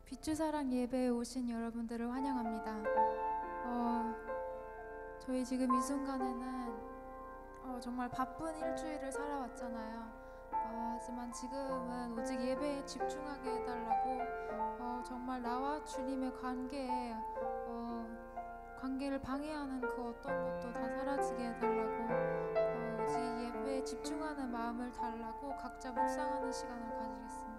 빛주 사랑 예배에 오신 여러분들을 환영합니다. 저희 지금 이 순간에는 정말 바쁜 일주일을 살아왔잖아요. 하지만 지금은 오직 예배에 집중하게 해달라고 정말 나와 주님의 관계를 방해하는 그 어떤 것도 다 사라지게 해달라고 오직 예배에 집중하는 마음을 달라고 각자 묵상하는 시간을 가지겠습니다.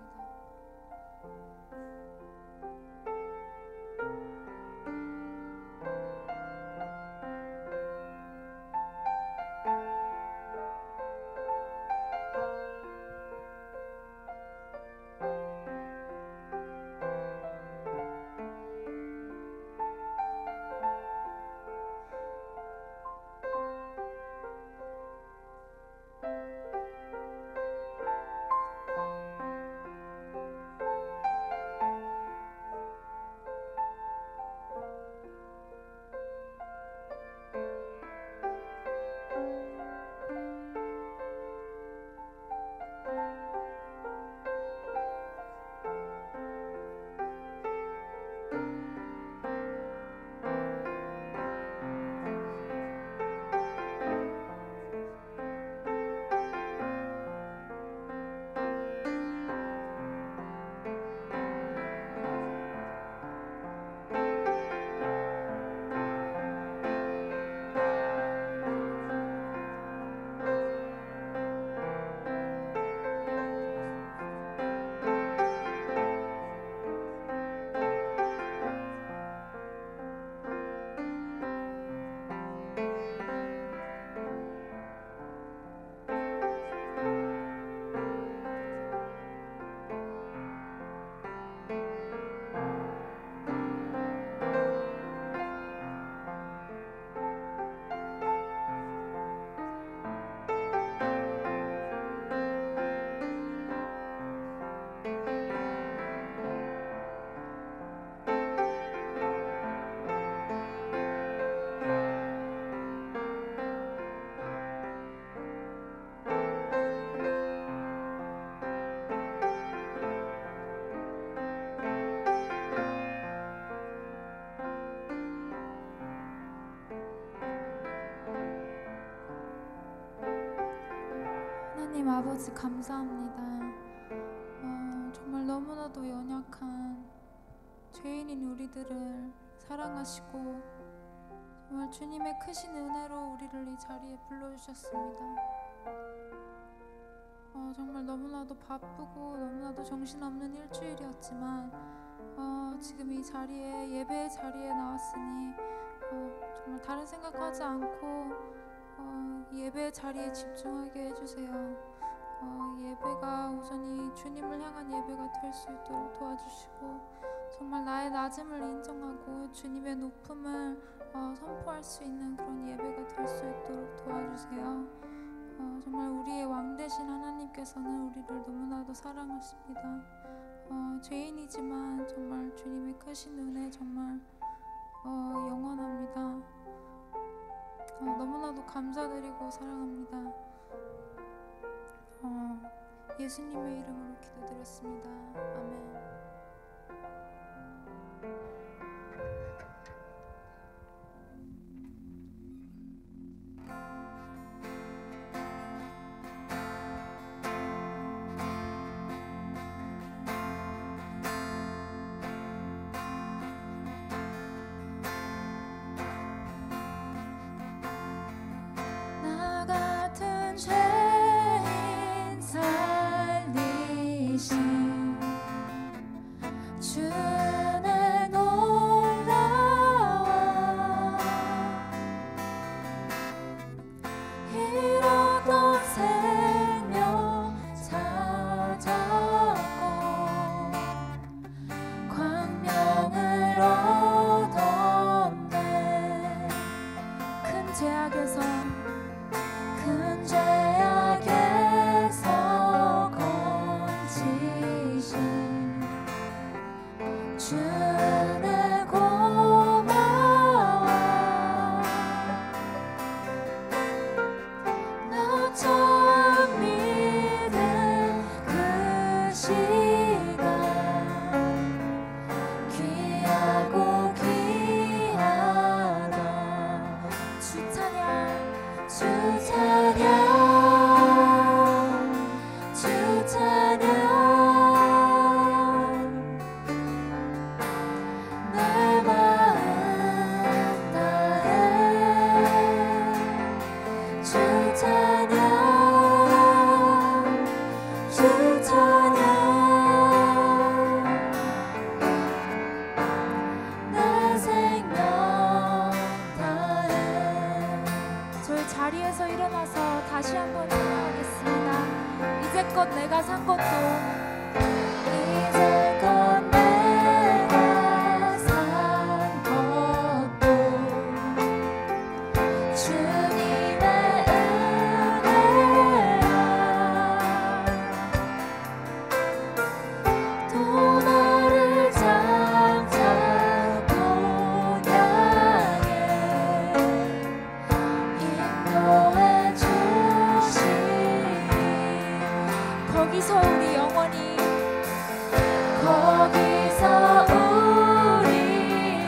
하나님 아버지 감사합니다. 정말 너무나도 연약한 죄인인 우리들을 사랑하시고 정말 주님의 크신 은혜로 우리를 이 자리에 불러주셨습니다. 정말 너무나도 바쁘고 너무나도 정신없는 일주일이었지만 지금 이 자리에 예배의 자리에 나왔으니 정말 다른 생각하지 않고 예배 자리에 집중하게 해주세요. 예배가 우선이 주님을 향한 예배가 될 수 있도록 도와주시고 정말 나의 낮음을 인정하고 주님의 높음을 선포할 수 있는 그런 예배가 될 수 있도록 도와주세요. 정말 우리의 왕 되신 하나님께서는 우리를 너무나도 사랑하십니다. 죄인이지만 정말 주님의 크신 은혜 정말 영원합니다. 너무나도 감사드리고 사랑합니다. 예수님의 이름으로 기도드렸습니다. 아멘. 죄인 살리신 자리에서 일어나서 다시 한번 찬양하겠습니다. 이제껏 내가 산 것도 이제껏 내가 산 것도 주님의 은혜야. 또 나를 장착 거기서 우리 영원히 거기서 우리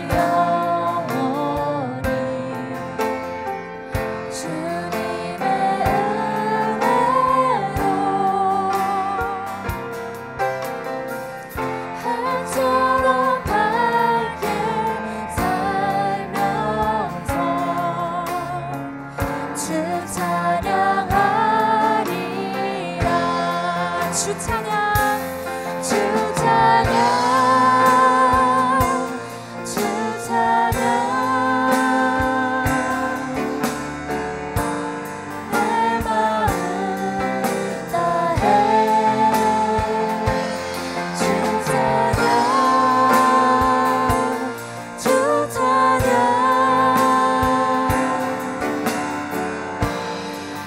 영원히 주님의 은혜로 해처럼 밝게 살면서 주 찬양하리라. 주 찬양, 주 찬양, 주 찬양. 내 마음 다해 주 찬양, 주 찬양.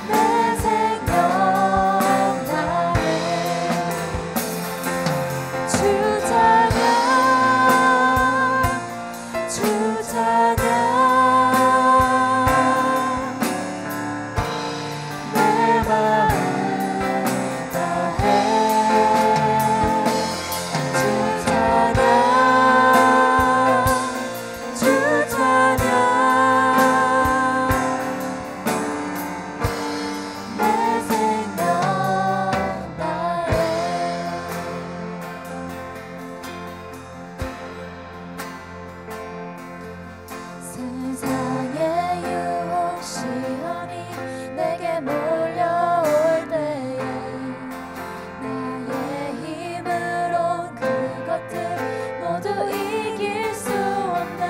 내 생명 다해 주 찬양, 주 찬양. 내 마음 다해 주 찬양, 주 찬양. 내 생명 다해. 세상의 유혹 시험이 내게 몰려올 때에 나의 힘으론 그것들 모두 이길 수 없네.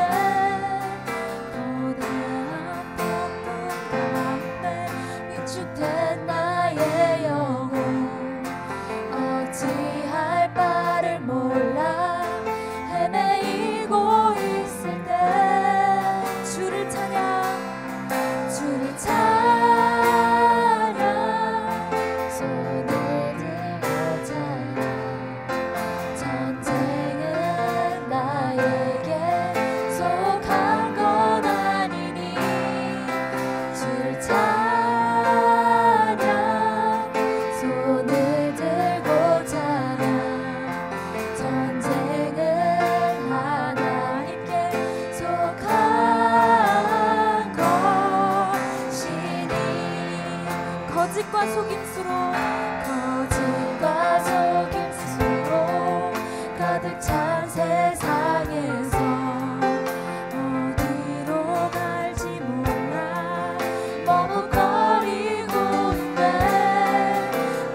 거대한 폭풍 가운데 위축된 나의 영혼 어찌할 바를 몰라 헤매이고 있을 때 주를 찬양, 주를 찬양. 손을 들고 찬양. 전쟁은 나에게 속한 건 아니니 주를 찬양. 손을 들고 찬양. 전쟁은 하나님께 속한 것이니 거짓과 속임수로 가득 찬 세상에서 어디로 갈지 몰라 머뭇거리고 있네.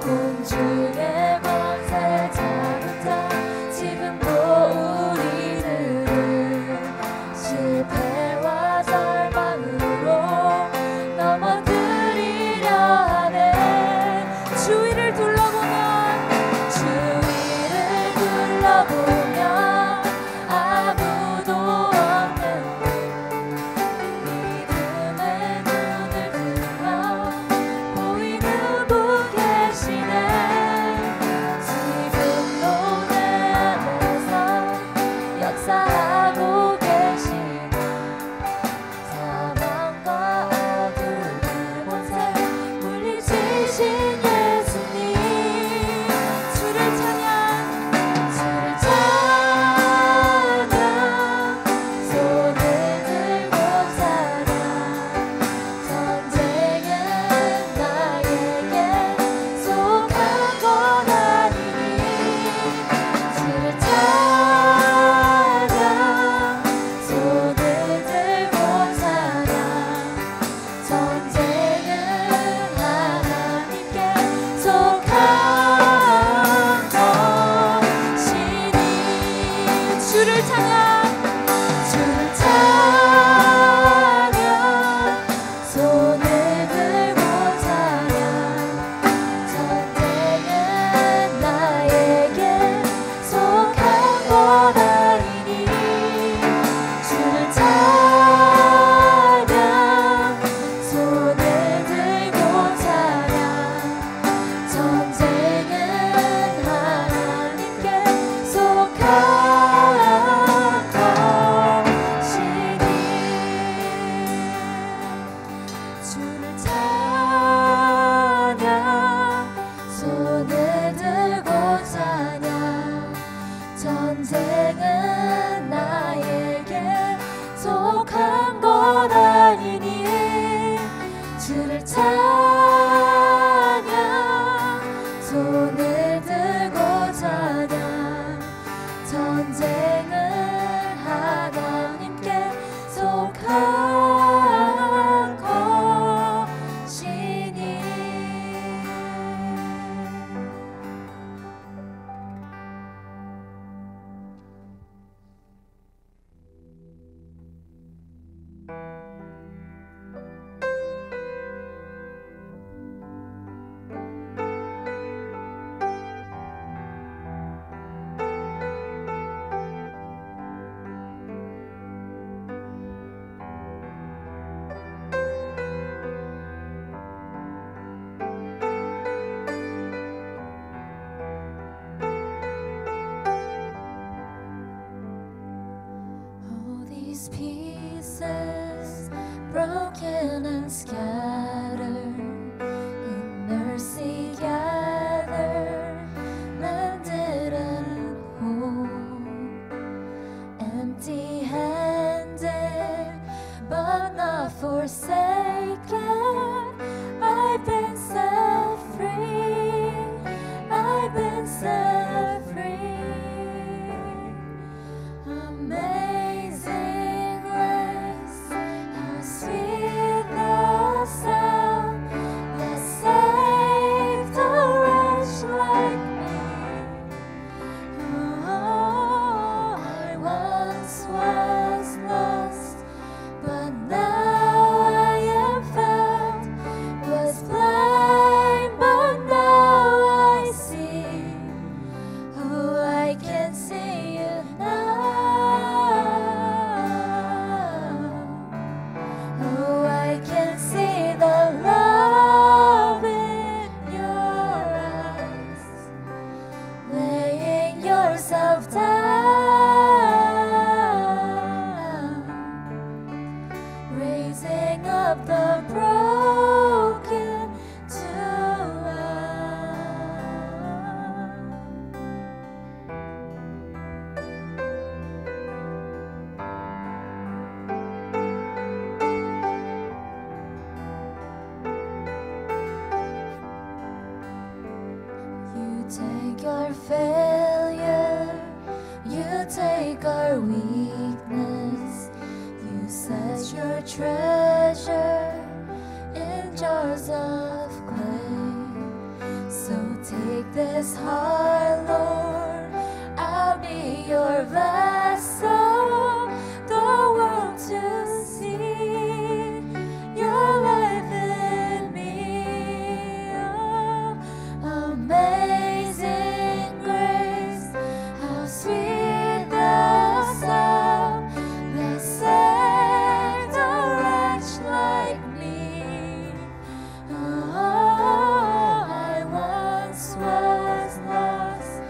공중의 권세 잡은 자 지금도 우리들을 실패와 절망으로 넘어뜨리려 하네. 주 Pieces broken and scattered, in mercy gathered, landed and whole, empty-handed but not forsaken. I've been set free, I've been set free. Amazing grace, how sweet the sound that saved a wretch like me. Oh, I once was lost, but now I am found. Was blind, but now I see. Oh, I can see you now. Oh, I can see the love in your eyes, laying yourself down, raising up the broken to You take our failure, you take our weakness, you set your treasure in jars of clay. So take this heart, Lord, I'll be your vessel, the world to see your life in me. Oh, amazing grace, how sweet the sound that saved a wretch like me. Oh, I once was lost,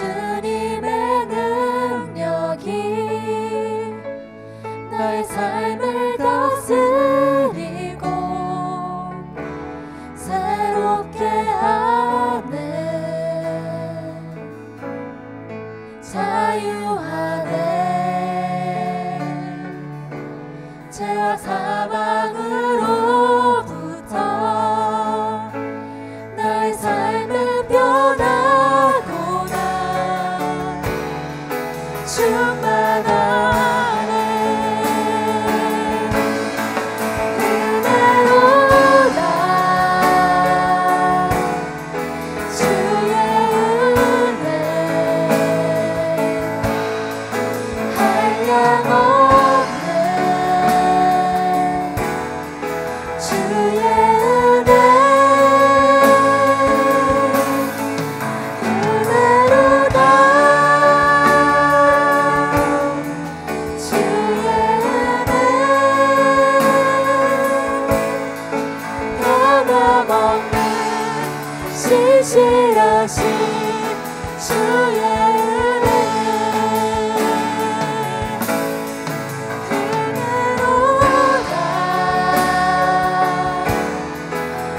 주님의 능력이 나의 삶을 다스리고 새롭게 하네. 자유하네. 죄와 사망으로부터 나의 삶은 변하구나. 충만하네. 은혜로다. 주의 은혜 한량 없네. 주의 은혜 은혜로다. 주의 은혜 변함없는 신실하신 주의 은혜 은혜로다.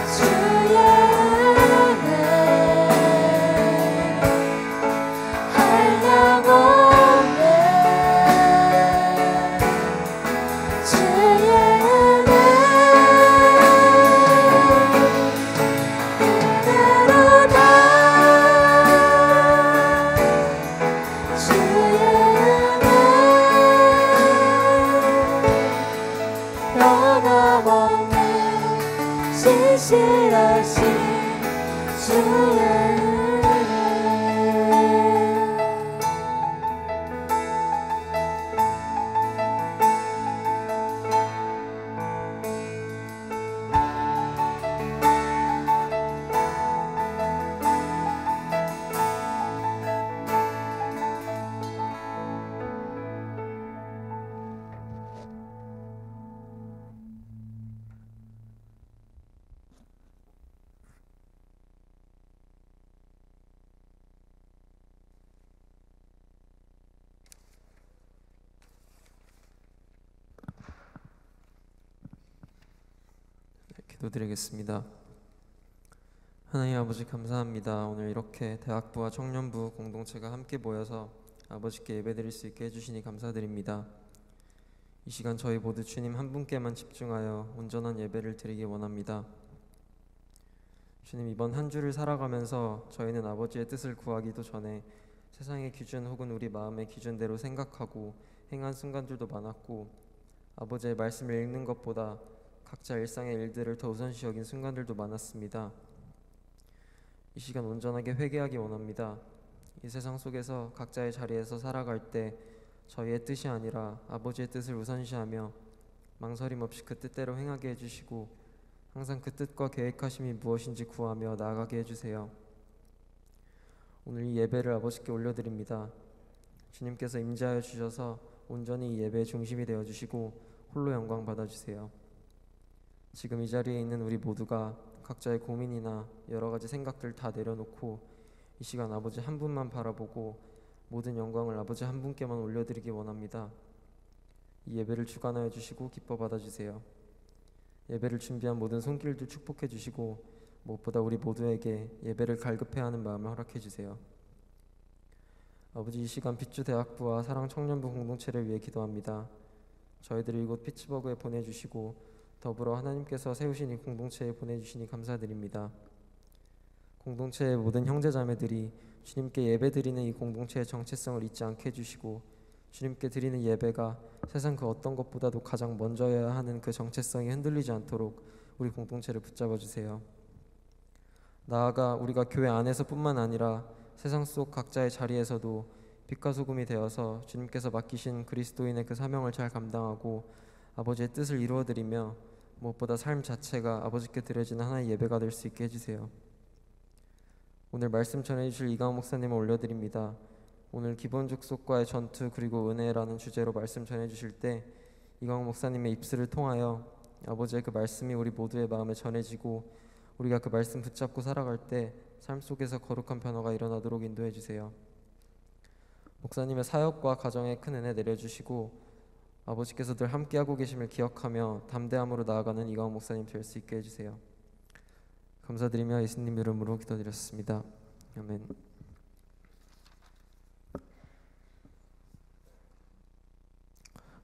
주의 은혜 한량 없네. 주의 은혜 은혜로다. 주의 은혜 변함없는 신실하신 주의 은혜. 기도드리겠습니다. 하나님 아버지 감사합니다. 오늘 이렇게 대학부와 청년부 공동체가 함께 모여서 아버지께 예배드릴 수 있게 해주시니 감사드립니다. 이 시간 저희 모두 주님 한 분께만 집중하여 온전한 예배를 드리기 원합니다. 주님, 이번 한 주를 살아가면서 저희는 아버지의 뜻을 구하기도 전에 세상의 기준 혹은 우리 마음의 기준대로 생각하고 행한 순간들도 많았고, 아버지의 말씀을 읽는 것보다 각자 일상의 일들을 더 우선시 여긴 순간들도 많았습니다. 이 시간 온전하게 회개하기 원합니다. 이 세상 속에서 각자의 자리에서 살아갈 때 저희의 뜻이 아니라 아버지의 뜻을 우선시하며 망설임 없이 그 뜻대로 행하게 해주시고, 항상 그 뜻과 계획하심이 무엇인지 구하며 나아가게 해주세요. 오늘 이 예배를 아버지께 올려드립니다. 주님께서 임재하여 주셔서 온전히 이 예배의 중심이 되어주시고 홀로 영광 받아주세요. 지금 이 자리에 있는 우리 모두가 각자의 고민이나 여러가지 생각들 다 내려놓고 이 시간 아버지 한 분만 바라보고 모든 영광을 아버지 한 분께만 올려드리기 원합니다. 이 예배를 주관하여 주시고 기뻐 받아주세요. 예배를 준비한 모든 손길들 축복해 주시고 무엇보다 우리 모두에게 예배를 갈급해야 하는 마음을 허락해 주세요. 아버지, 이 시간 빛주 대학부와 사랑 청년부 공동체를 위해 기도합니다. 저희들을 이곳 피츠버그에 보내주시고 더불어 하나님께서 세우신 이 공동체에 보내주시니 감사드립니다. 공동체의 모든 형제자매들이 주님께 예배드리는 이 공동체의 정체성을 잊지 않게 해주시고 주님께 드리는 예배가 세상 그 어떤 것보다도 가장 먼저여야 하는 그 정체성이 흔들리지 않도록 우리 공동체를 붙잡아 주세요. 나아가 우리가 교회 안에서뿐만 아니라 세상 속 각자의 자리에서도 빛과 소금이 되어서 주님께서 맡기신 그리스도인의 그 사명을 잘 감당하고 아버지의 뜻을 이루어드리며 무엇보다 삶 자체가 아버지께 드려지는 하나의 예배가 될 수 있게 해주세요. 오늘 말씀 전해주실 이강원 목사님을 올려드립니다. 오늘 기본 족속과의 전투 그리고 은혜라는 주제로 말씀 전해주실 때 이강원 목사님의 입술을 통하여 아버지의 그 말씀이 우리 모두의 마음에 전해지고 우리가 그 말씀 붙잡고 살아갈 때 삶 속에서 거룩한 변화가 일어나도록 인도해 주세요. 목사님의 사역과 가정에 큰 은혜 내려주시고 아버지께서 늘 함께하고 계심을 기억하며 담대함으로 나아가는 이광 목사님 될 수 있게 해주세요. 감사드리며 예수님 이름으로 기도드렸습니다. 아멘.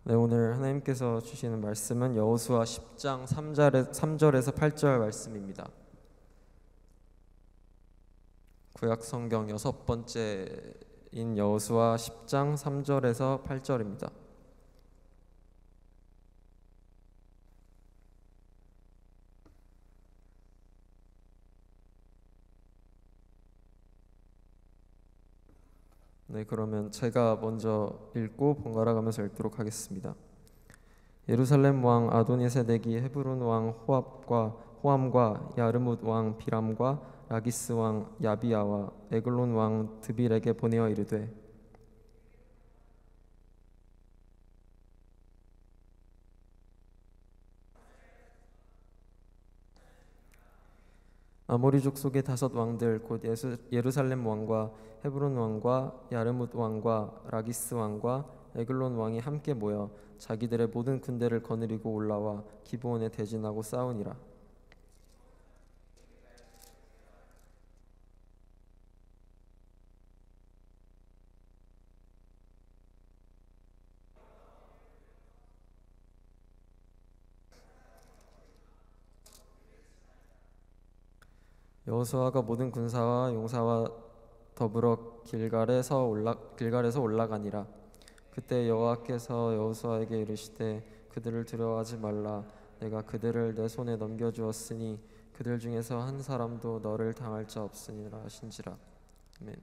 네, 오늘 하나님께서 주시는 말씀은 여호수아 10장 3절에서 8절 말씀입니다. 구약 성경 6번째인 여호수아 10장 3절에서 8절입니다. 네, 그러면 제가 먼저 읽고 번갈아 가면서 읽도록 하겠습니다. 예루살렘 왕 아도니세덱이 헤브론 왕 호암과 야르뭇 왕 비람과 라기스 왕 야비야와 에글론 왕 드빌에게 보내어 이르되 아모리 족속의 5 왕들 곧 예루살렘 왕과 헤브론 왕과 야르뭇 왕과 라기스 왕과 에글론 왕이 함께 모여 자기들의 모든 군대를 거느리고 올라와 기브온에 대진하고 싸우니라. 여호수아가 모든 군사와 용사와 더불어 길갈에서 올라가니라. 그때 여호와께서 여호수아에게 이르시되 그들을 두려워하지 말라. 내가 그들을 내 손에 넘겨주었으니 그들 중에서 한 사람도 너를 당할 자 없으니라 하신지라. 아멘.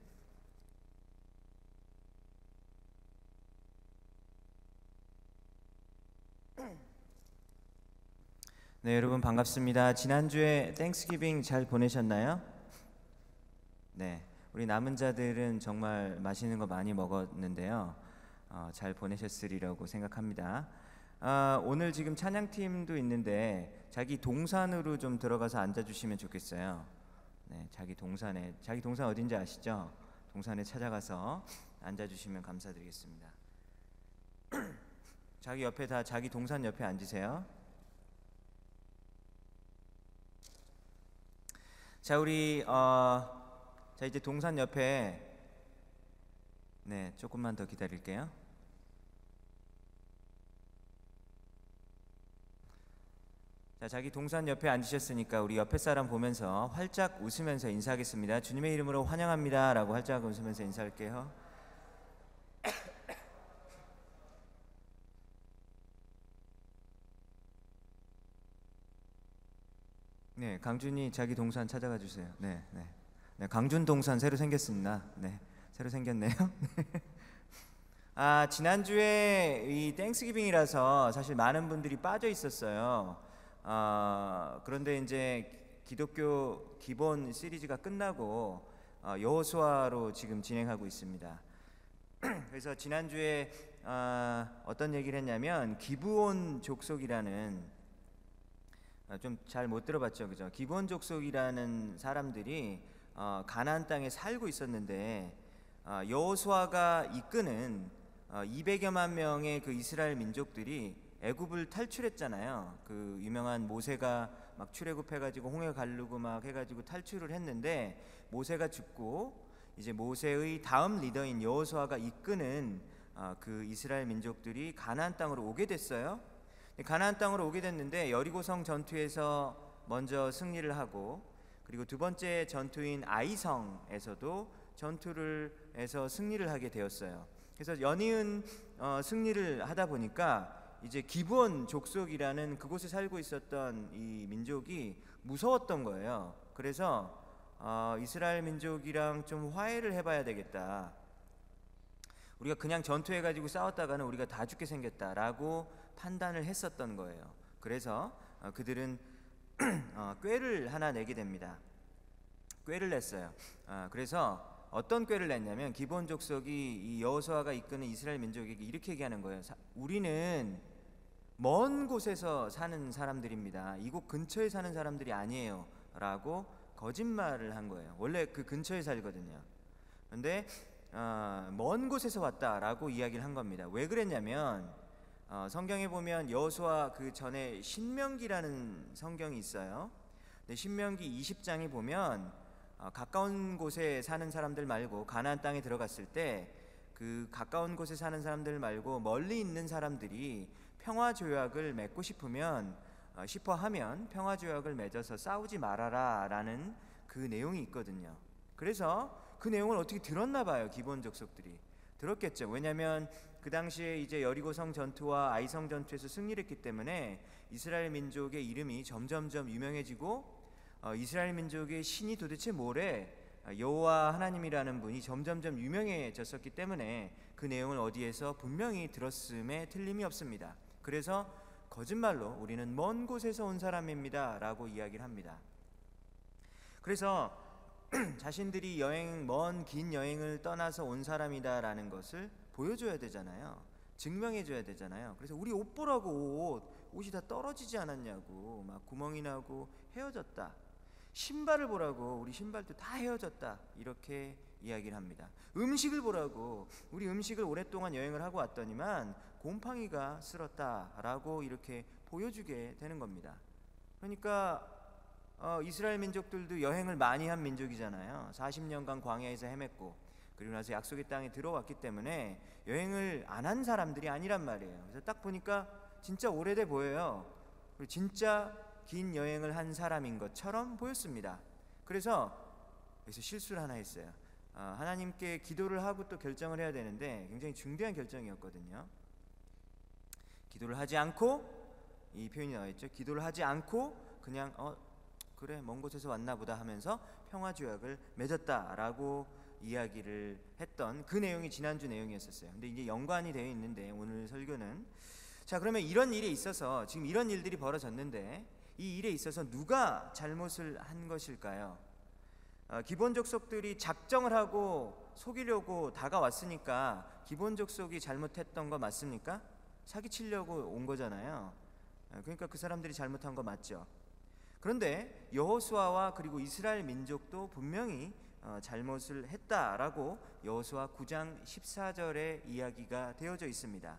네, 여러분 반갑습니다. 지난주에 땡스기빙 잘 보내셨나요? 네, 우리 남은 자들은 정말 맛있는 거 많이 먹었는데요. 잘 보내셨으리라고 생각합니다. 오늘 지금 찬양팀도 있는데 자기 동산으로 좀 들어가서 앉아주시면 좋겠어요. 네, 자기 동산 어딘지 아시죠? 동산에 찾아가서 앉아주시면 감사드리겠습니다. 자기 옆에 다 자기 동산 옆에 앉으세요. 자, 우리 자 이제 동산 옆에 네, 조금만 더 기다릴게요. 자, 자기 동산 옆에 앉으셨으니까 우리 옆에 사람 보면서 활짝 웃으면서 인사하겠습니다. 주님의 이름으로 환영합니다 라고 활짝 웃으면서 인사할게요. 네, 강준이 자기 동산 찾아가 주세요. 네, 강준 동산 새로 생겼습니다. 네, 새로 생겼네요. 지난주에 이 땡스기빙이라서 사실 많은 분들이 빠져 있었어요. 그런데 이제 기독교 기본 시리즈가 끝나고 여호수아로 지금 진행하고 있습니다. 그래서 지난주에 어떤 얘기를 했냐면 기브온 족속이라는 좀 잘 못 들어봤죠, 그죠? 기브온 족속이라는 사람들이 가나안 땅에 살고 있었는데 여호수아가 이끄는 200여만 명의 그 이스라엘 민족들이 애굽을 탈출했잖아요. 그 유명한 모세가 막 출애굽해가지고 홍해 가르고 막 해가지고 탈출을 했는데 모세가 죽고 이제 모세의 다음 리더인 여호수아가 이끄는 그 이스라엘 민족들이 가나안 땅으로 오게 됐어요. 가나안 땅으로 오게 됐는데 여리고성 전투에서 먼저 승리를 하고 그리고 두 번째 전투인 아이성에서도 전투를 해서 승리를 하게 되었어요. 그래서 연이은 승리를 하다 보니까 이제 기브온 족속이라는 그곳에 살고 있었던 이 민족이 무서웠던 거예요. 그래서 이스라엘 민족이랑 좀 화해를 해봐야 되겠다. 우리가 그냥 전투해가지고 싸웠다가는 우리가 다 죽게 생겼다라고 판단을 했었던 거예요. 그래서 그들은 꾀를 하나 내게 됩니다. 꾀를 냈어요. 그래서 어떤 꾀를 냈냐면 기브온 족속이 이 여호수아가 이끄는 이스라엘 민족에게 이렇게 얘기하는 거예요. 우리는 먼 곳에서 사는 사람들입니다. 이곳 근처에 사는 사람들이 아니에요 라고 거짓말을 한 거예요. 원래 그 근처에 살거든요. 그런데 먼 곳에서 왔다라고 이야기를 한 겁니다. 왜 그랬냐면 성경에 보면 여호수아 그 전에 신명기라는 성경이 있어요. 근데 신명기 20장에 보면 가까운 곳에 사는 사람들 말고 가나안 땅에 들어갔을 때 그 가까운 곳에 사는 사람들 말고 멀리 있는 사람들이 평화 조약을 맺고 싶으면 하면 평화 조약을 맺어서 싸우지 말아라라는 그 내용이 있거든요. 그래서 그 내용을 어떻게 들었나 봐요. 기본 족속들이 들었겠죠. 왜냐하면 그 당시에 이제 여리고성 전투와 아이성 전투에서 승리를 했기 때문에 이스라엘 민족의 이름이 점점점 유명해지고 이스라엘 민족의 신이 도대체 뭐래? 여호와 하나님이라는 분이 점점점 유명해졌었기 때문에 그 내용을 어디에서 분명히 들었음에 틀림이 없습니다. 그래서 거짓말로 우리는 먼 곳에서 온 사람입니다 라고 이야기를 합니다. 그래서 자신들이 긴 여행을 떠나서 온 사람이다라는 것을 보여줘야 되잖아요. 증명해줘야 되잖아요. 그래서 우리 옷 보라고 옷이 다 떨어지지 않았냐고 막 구멍이 나고 헤어졌다. 신발을 보라고 우리 신발도 다 헤어졌다 이렇게 이야기를 합니다. 음식을 보라고 우리 음식을 오랫동안 여행을 하고 왔더니만 곰팡이가 쓸었다라고 이렇게 보여주게 되는 겁니다. 그러니까 이스라엘 민족들도 여행을 많이 한 민족이잖아요. 40년간 광야에서 헤맸고 그리고 나서 약속의 땅에 들어왔기 때문에 여행을 안 한 사람들이 아니란 말이에요. 그래서 딱 보니까 진짜 오래돼 보여요. 그리고 진짜 긴 여행을 한 사람인 것처럼 보였습니다. 그래서 여기서 실수를 하나 했어요. 하나님께 기도를 하고 또 결정을 해야 되는데 굉장히 중대한 결정이었거든요. 기도를 하지 않고, 이 표현이 나와있죠. 기도를 하지 않고 그냥 그래 먼 곳에서 왔나 보다 하면서 평화조약을 맺었다라고 이야기를 했던 그 내용이 지난주 내용이었었어요. 근데 이제 연관이 되어 있는데 오늘 설교는 자 그러면 이런 일에 있어서 지금 이런 일들이 벌어졌는데 이 일에 있어서 누가 잘못을 한 것일까요? 기본 족속들이 작정을 하고 속이려고 다가왔으니까 기본 족속이 잘못했던 거 맞습니까? 사기치려고 온 거잖아요. 그러니까 그 사람들이 잘못한 거 맞죠. 그런데 여호수아와 그리고 이스라엘 민족도 분명히 잘못을 했다라고 여호수아 9장 14절에 이야기가 되어져 있습니다.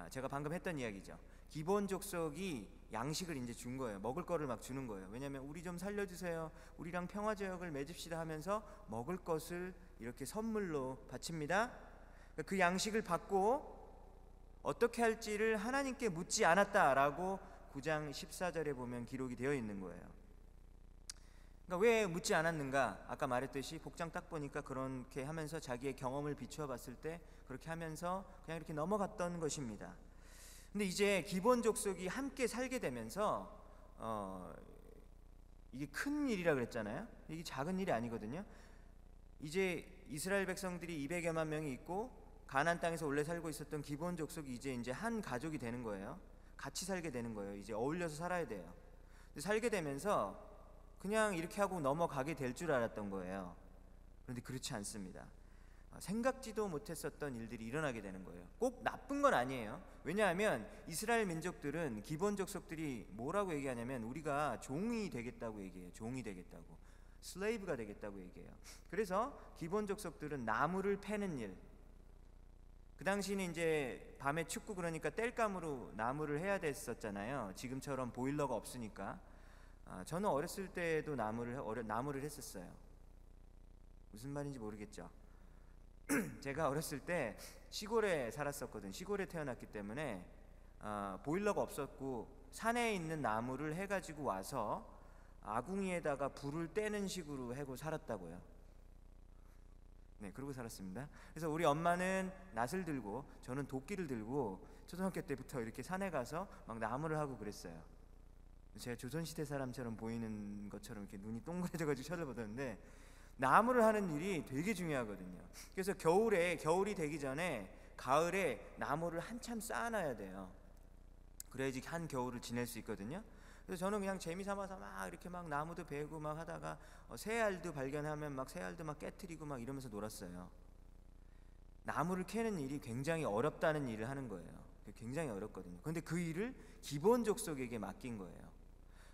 제가 방금 했던 이야기죠. 기본 족속이 양식을 이제 준 거예요. 먹을 거를 막 주는 거예요. 왜냐하면 우리 좀 살려주세요. 우리랑 평화조약을 맺읍시다 하면서 먹을 것을 이렇게 선물로 바칩니다. 그 양식을 받고 어떻게 할지를 하나님께 묻지 않았다라고 9장 14절에 보면 기록이 되어 있는 거예요. 그러니까 왜 묻지 않았는가? 아까 말했듯이 복장 딱 보니까 그렇게 하면서 자기의 경험을 비추어 봤을 때 그렇게 하면서 그냥 이렇게 넘어갔던 것입니다. 근데 이제 기본 족속이 함께 살게 되면서 이게 큰 일이라 그랬잖아요. 이게 작은 일이 아니거든요. 이제 이스라엘 백성들이 200여만 명이 있고 가나안 땅에서 원래 살고 있었던 기본 족속이 이제 한 가족이 되는 거예요. 같이 살게 되는 거예요. 이제 어울려서 살아야 돼요. 근데 살게 되면서 그냥 이렇게 하고 넘어가게 될 줄 알았던 거예요. 그런데 그렇지 않습니다. 생각지도 못했었던 일들이 일어나게 되는 거예요. 꼭 나쁜 건 아니에요. 왜냐하면 이스라엘 민족들은 기본 족속들이 뭐라고 얘기하냐면 우리가 종이 되겠다고 얘기해요. 종이 되겠다고, 슬레이브가 되겠다고 얘기해요. 그래서 기본 족속들은 나무를 패는 일, 그 당시는 이제 밤에 춥고 그러니까 땔감으로 나무를 해야 됐었잖아요. 지금처럼 보일러가 없으니까. 저는 어렸을 때도 나무를 했었어요. 무슨 말인지 모르겠죠. 제가 어렸을 때 시골에 살았었거든. 시골에 태어났기 때문에 보일러가 없었고 산에 있는 나무를 해가지고 와서 아궁이에다가 불을 떼는 식으로 하고 살았다고요. 네, 그러고 살았습니다. 그래서 우리 엄마는 낫을 들고 저는 도끼를 들고 초등학교 때부터 이렇게 산에 가서 막 나무를 하고 그랬어요. 제가 조선시대 사람처럼 보이는 것처럼 이렇게 눈이 동그래져가지고 쳐다보던데 나무를 하는 일이 되게 중요하거든요. 그래서 겨울이 되기 전에 가을에 나무를 한참 쌓아놔야 돼요. 그래야지 한 겨울을 지낼 수 있거든요. 그래서 저는 그냥 재미삼아서 막 이렇게 막 나무도 베고 막 하다가 새알도 발견하면 막 새알도 막 깨트리고 막 이러면서 놀았어요. 나무를 캐는 일이 굉장히 어렵다는 일을 하는 거예요. 굉장히 어렵거든요. 그런데 그 일을 기본 족속에게 맡긴 거예요.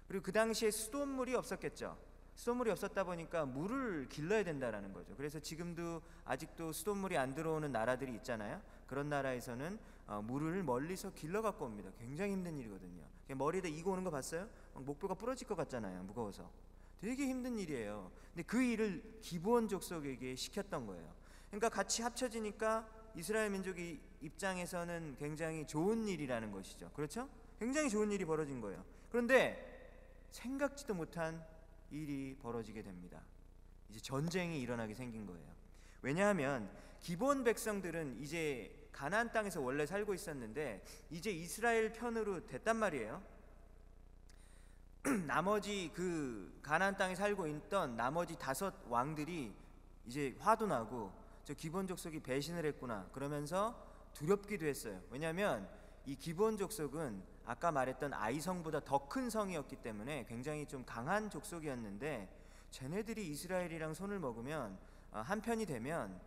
그리고 그 당시에 수돗물이 없었겠죠. 수돗물이 없었다 보니까 물을 길러야 된다라는 거죠. 그래서 지금도 아직도 수돗물이 안 들어오는 나라들이 있잖아요. 그런 나라에서는 물을 멀리서 길러 갖고 옵니다. 굉장히 힘든 일이거든요. 머리에다 이고 오는 거 봤어요? 목뼈가 부러질 것 같잖아요. 무거워서. 되게 힘든 일이에요. 근데 그 일을 기브온 족속에게 시켰던 거예요. 그러니까 같이 합쳐지니까 이스라엘 민족의 입장에서는 굉장히 좋은 일이라는 것이죠. 그렇죠? 굉장히 좋은 일이 벌어진 거예요. 그런데 생각지도 못한 일이 벌어지게 됩니다. 이제 전쟁이 일어나게 생긴 거예요. 왜냐하면 기브온 백성들은 이제 가나안 땅에서 원래 살고 있었는데 이제 이스라엘 편으로 됐단 말이에요. 나머지 그 가나안 땅에 살고 있던 나머지 5 왕들이 이제 화도 나고 저 기브온 족속이 배신을 했구나 그러면서 두렵기도 했어요. 왜냐하면 이 기브온 족속은 아까 말했던 아이성보다 더 큰 성이었기 때문에 굉장히 좀 강한 족속이었는데 쟤네들이 이스라엘이랑 손을 먹으면 한편이 되면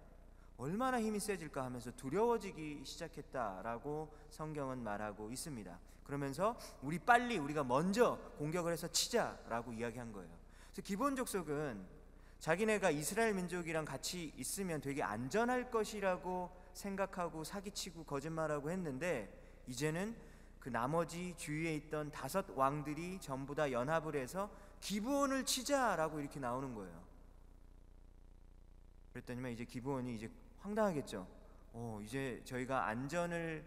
얼마나 힘이 세질까 하면서 두려워지기 시작했다라고 성경은 말하고 있습니다. 그러면서 우리가 먼저 공격을 해서 치자라고 이야기한 거예요. 그래서 기브온 족속은 자기네가 이스라엘 민족이랑 같이 있으면 되게 안전할 것이라고 생각하고 사기치고 거짓말하고 했는데 이제는 그 나머지 주위에 있던 5 왕들이 전부 다 연합을 해서 기브온을 치자라고 이렇게 나오는 거예요. 그랬더니만 이제 기브온이 이제 황당하겠죠. 이제 저희가 안전을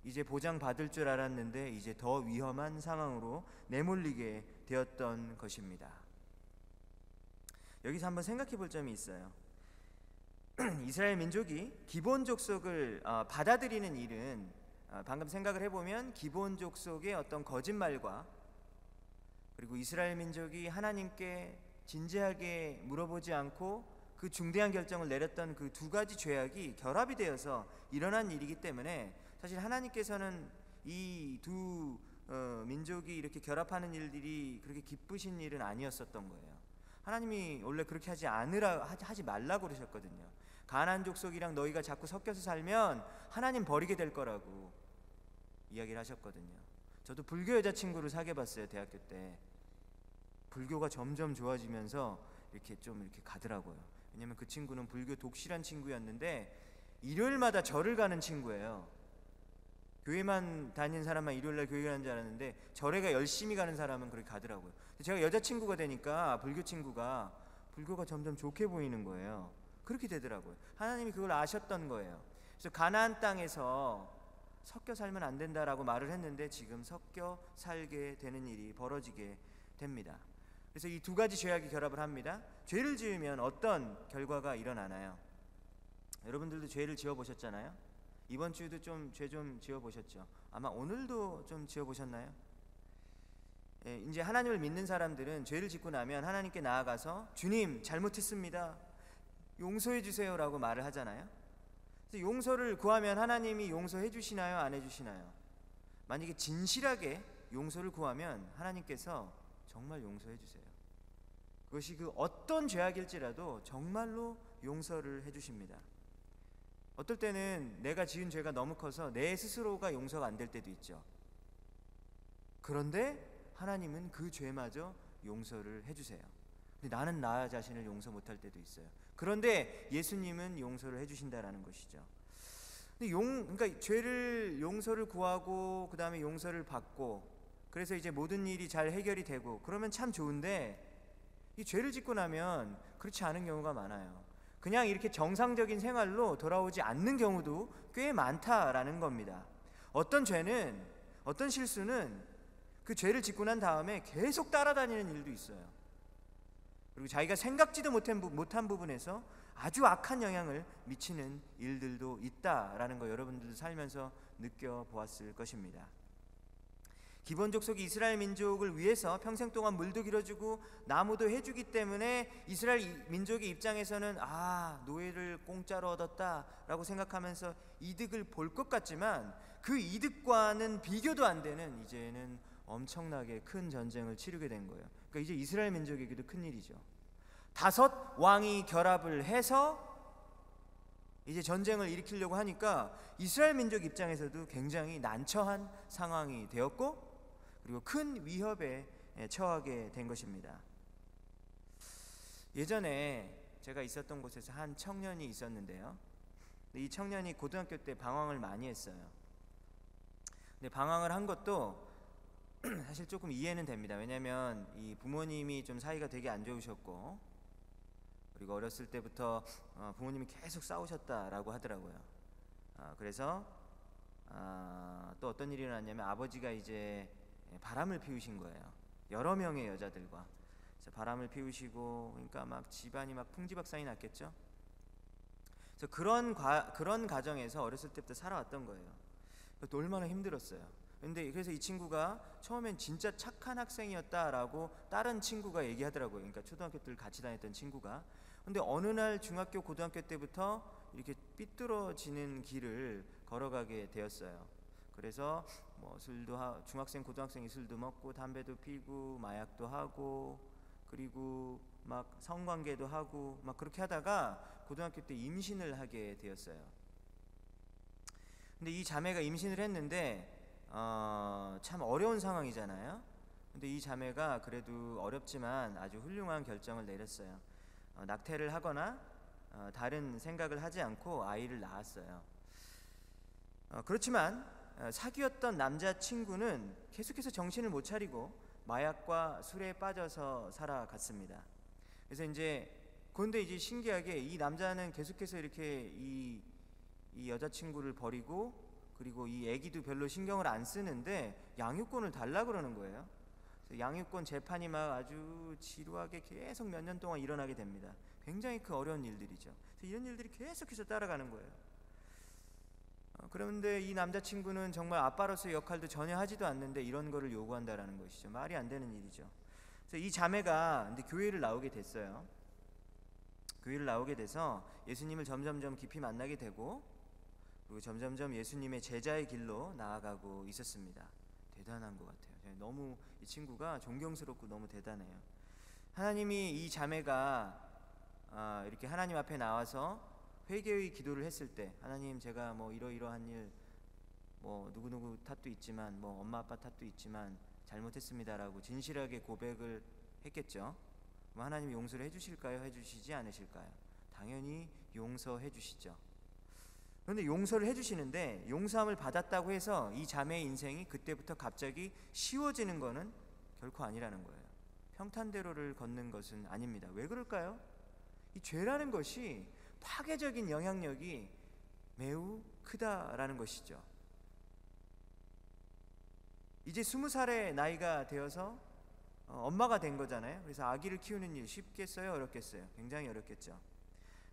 이제 보장받을 줄 알았는데 이제 더 위험한 상황으로 내몰리게 되었던 것입니다. 여기서 한번 생각해 볼 점이 있어요. 이스라엘 민족이 기브온 족속을 받아들이는 일은 방금 생각을 해보면 기브온 족속의 어떤 거짓말과 그리고 이스라엘 민족이 하나님께 진지하게 물어보지 않고 그 중대한 결정을 내렸던 그 2 가지 죄악이 결합이 되어서 일어난 일이기 때문에 사실 하나님께서는 이 2 민족이 이렇게 결합하는 일들이 그렇게 기쁘신 일은 아니었었던 거예요. 하나님이 원래 그렇게 하지 말라고 그러셨거든요. 가나안 족속이랑 너희가 자꾸 섞여서 살면 하나님 버리게 될 거라고 이야기를 하셨거든요. 저도 불교 여자친구를 사귀어봤어요. 대학교 때. 불교가 점점 좋아지면서 이렇게 가더라고요. 왜냐면 그 친구는 불교 독실한 친구였는데 일요일마다 절을 가는 친구예요. 교회만 다니는 사람만 일요일날 교회 가는 줄 알았는데 절에가 열심히 가는 사람은 그렇게 가더라고요. 제가 여자친구가 되니까 불교 친구가 불교가 점점 좋게 보이는 거예요. 그렇게 되더라고요. 하나님이 그걸 아셨던 거예요. 그래서 가나안 땅에서 섞여 살면 안 된다라고 말을 했는데 지금 섞여 살게 되는 일이 벌어지게 됩니다. 그래서 이 2 가지 죄악이 결합을 합니다. 죄를 지으면 어떤 결과가 일어나나요? 여러분들도 죄를 지어 보셨잖아요. 이번 주에도 죄 좀 지어 보셨죠. 아마 오늘도 좀 지어 보셨나요? 이제 하나님을 믿는 사람들은 죄를 짓고 나면 하나님께 나아가서 주님 잘못했습니다. 용서해 주세요라고 말을 하잖아요. 그래서 용서를 구하면 하나님이 용서해 주시나요? 안 해 주시나요? 만약에 진실하게 용서를 구하면 하나님께서 정말 용서해 주세요. 그것이 그 어떤 죄악일지라도 정말로 용서를 해 주십니다. 어떨 때는 내가 지은 죄가 너무 커서 내 스스로가 용서가 안 될 때도 있죠. 그런데 하나님은 그 죄마저 용서를 해주세요. 근데 나는 나 자신을 용서 못할 때도 있어요. 그런데 예수님은 용서를 해주신다라는 것이죠. 근데 그러니까 죄를 용서를 구하고 그 다음에 용서를 받고 그래서 이제 모든 일이 잘 해결이 되고 그러면 참 좋은데 이 죄를 짓고 나면 그렇지 않은 경우가 많아요. 그냥 이렇게 정상적인 생활로 돌아오지 않는 경우도 꽤 많다라는 겁니다. 어떤 실수는 그 죄를 짓고 난 다음에 계속 따라다니는 일도 있어요. 그리고 자기가 생각지도 못한 부분에서 아주 악한 영향을 미치는 일들도 있다라는 거 여러분들도 살면서 느껴보았을 것입니다. 기브온 족속이 이스라엘 민족을 위해서 평생 동안 물도 길어주고 나무도 해주기 때문에 이스라엘 민족의 입장에서는 노예를 공짜로 얻었다라고 생각하면서 이득을 볼 것 같지만 그 이득과는 비교도 안 되는 이제는 엄청나게 큰 전쟁을 치르게 된 거예요. 그러니까 이제 이스라엘 민족에게도 큰 일이죠. 5 왕이 결합을 해서 이제 전쟁을 일으키려고 하니까 이스라엘 민족 입장에서도 굉장히 난처한 상황이 되었고 그리고 큰 위협에 처하게 된 것입니다. 예전에 제가 있었던 곳에서 한 청년이 있었는데요. 이 청년이 고등학교 때 방황을 많이 했어요. 근데 방황을 한 것도 사실 조금 이해는 됩니다. 왜냐하면 이 부모님이 좀 사이가 되게 안 좋으셨고, 그리고 어렸을 때부터 부모님이 계속 싸우셨다라고 하더라고요. 그래서 또 어떤 일이 일어났냐면 아버지가 이제 바람을 피우신 거예요. 여러 명의 여자들과 바람을 피우시고, 그러니까 막 집안이 막 풍지박산이 났겠죠. 그래서 그런 가정에서 어렸을 때부터 살아왔던 거예요. 또 얼마나 힘들었어요. 근데 그래서 이 친구가 처음엔 진짜 착한 학생이었다라고 다른 친구가 얘기하더라고요. 그러니까 초등학교 때 같이 다녔던 친구가. 근데 어느 날 중학교 고등학교 때부터 이렇게 삐뚤어지는 길을 걸어가게 되었어요. 그래서 뭐 중학생 고등학생이 술도 먹고 담배도 피고 마약도 하고, 그리고 막 성관계도 하고 막 그렇게 하다가 고등학교 때 임신을 하게 되었어요. 근데 이 자매가 임신을 했는데 참 어려운 상황이잖아요. 근데 이 자매가 그래도 어렵지만 아주 훌륭한 결정을 내렸어요. 낙태를 하거나 다른 생각을 하지 않고 아이를 낳았어요. 그렇지만 사귀었던 남자친구는 계속해서 정신을 못 차리고 마약과 술에 빠져서 살아갔습니다. 그래서 그런데 이제 신기하게 이 남자는 계속해서 이렇게 이 여자친구를 버리고, 그리고 이 애기도 별로 신경을 안 쓰는데 양육권을 달라 그러는 거예요. 양육권 재판이 막 아주 지루하게 계속 몇 년 동안 일어나게 됩니다. 굉장히 어려운 일들이죠. 이런 일들이 계속해서 따라가는 거예요. 그런데 이 남자친구는 정말 아빠로서의 역할도 전혀 하지도 않는데 이런 거를 요구한다라는 것이죠. 말이 안 되는 일이죠. 그래서 이 자매가 근데 교회를 나오게 됐어요. 교회를 나오게 돼서 예수님을 점점점 깊이 만나게 되고, 그리고 점점점 예수님의 제자의 길로 나아가고 있었습니다. 대단한 것 같아요. 너무 이 친구가 존경스럽고 너무 대단해요. 하나님이 이 자매가 이렇게 하나님 앞에 나와서 회개의 기도를 했을 때, 하나님 제가 뭐 이러이러한 일, 뭐 누구누구 탓도 있지만, 뭐 엄마 아빠 탓도 있지만 잘못했습니다라고 진실하게 고백을 했겠죠. 그럼 하나님이 용서를 해주실까요? 해주시지 않으실까요? 당연히 용서해 주시죠. 그런데 용서를 해주시는데, 용서함을 받았다고 해서 이 자매의 인생이 그때부터 갑자기 쉬워지는 것은 결코 아니라는 거예요. 평탄대로를 걷는 것은 아닙니다. 왜 그럴까요? 이 죄라는 것이 파괴적인 영향력이 매우 크다라는 것이죠. 이제 20살의 나이가 되어서 엄마가 된 거잖아요. 그래서 아기를 키우는 일 쉽겠어요? 어렵겠어요? 굉장히 어렵겠죠.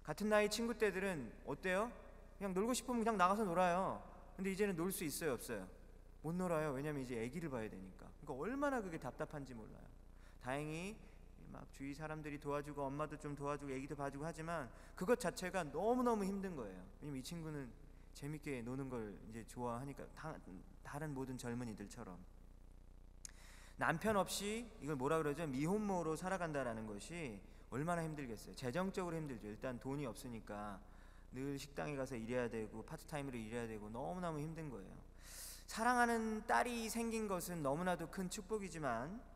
같은 나이 친구 때들은 어때요? 그냥 놀고 싶으면 그냥 나가서 놀아요. 근데 이제는 놀 수 있어요? 없어요? 못 놀아요. 왜냐면 이제 아기를 봐야 되니까. 그러니까 얼마나 그게 답답한지 몰라요. 다행히 막 주위 사람들이 도와주고 엄마도 좀 도와주고 아기도 봐주고 하지만 그것 자체가 너무너무 힘든 거예요. 왜냐면 이 친구는 재밌게 노는 걸 이제 좋아하니까, 다른 모든 젊은이들처럼. 남편 없이 이걸 뭐라 그러죠? 미혼모로 살아간다라는 것이 얼마나 힘들겠어요. 재정적으로 힘들죠. 일단 돈이 없으니까 늘 식당에 가서 일해야 되고 파트타임으로 일해야 되고 너무너무 힘든 거예요. 사랑하는 딸이 생긴 것은 너무나도 큰 축복이지만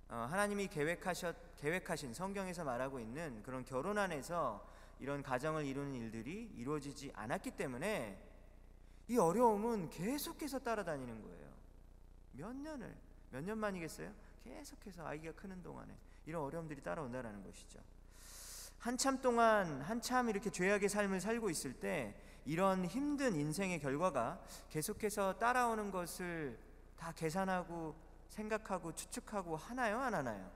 하나님이 계획하신 성경에서 말하고 있는 그런 결혼 안에서 이런 가정을 이루는 일들이 이루어지지 않았기 때문에 이 어려움은 계속해서 따라다니는 거예요. 몇 년만이겠어요? 계속해서 아이가 크는 동안에 이런 어려움들이 따라온다라는 것이죠. 한참 이렇게 죄악의 삶을 살고 있을 때 이런 힘든 인생의 결과가 계속해서 따라오는 것을 다 계산하고 생각하고 추측하고 하나요? 안 하나요?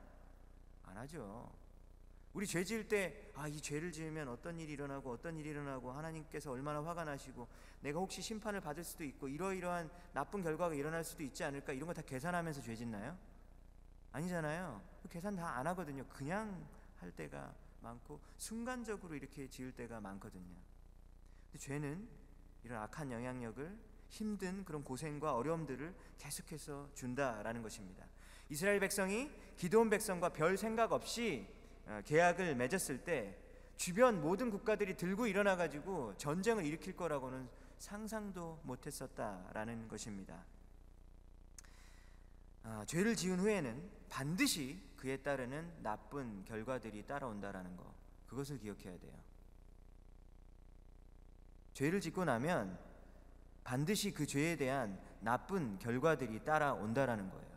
안 하죠. 우리 죄 지을 때 이 죄를 지으면 어떤 일이 일어나고 하나님께서 얼마나 화가 나시고 내가 혹시 심판을 받을 수도 있고 이러이러한 나쁜 결과가 일어날 수도 있지 않을까, 이런 거 다 계산하면서 죄 짓나요? 아니잖아요. 계산 다 안 하거든요. 그냥 할 때가 많고 순간적으로 이렇게 지을 때가 많거든요. 근데 죄는 이런 악한 영향력을, 힘든 그런 고생과 어려움들을 계속해서 준다라는 것입니다. 이스라엘 백성이 기드온 백성과 별 생각 없이 계약을 맺었을 때 주변 모든 국가들이 들고 일어나 가지고 전쟁을 일으킬 거라고는 상상도 못했었다라는 것입니다. 죄를 지은 후에는 반드시 그에 따르는 나쁜 결과들이 따라온다라는 거, 그것을 기억해야 돼요. 죄를 짓고 나면 반드시 그 죄에 대한 나쁜 결과들이 따라온다라는 거예요.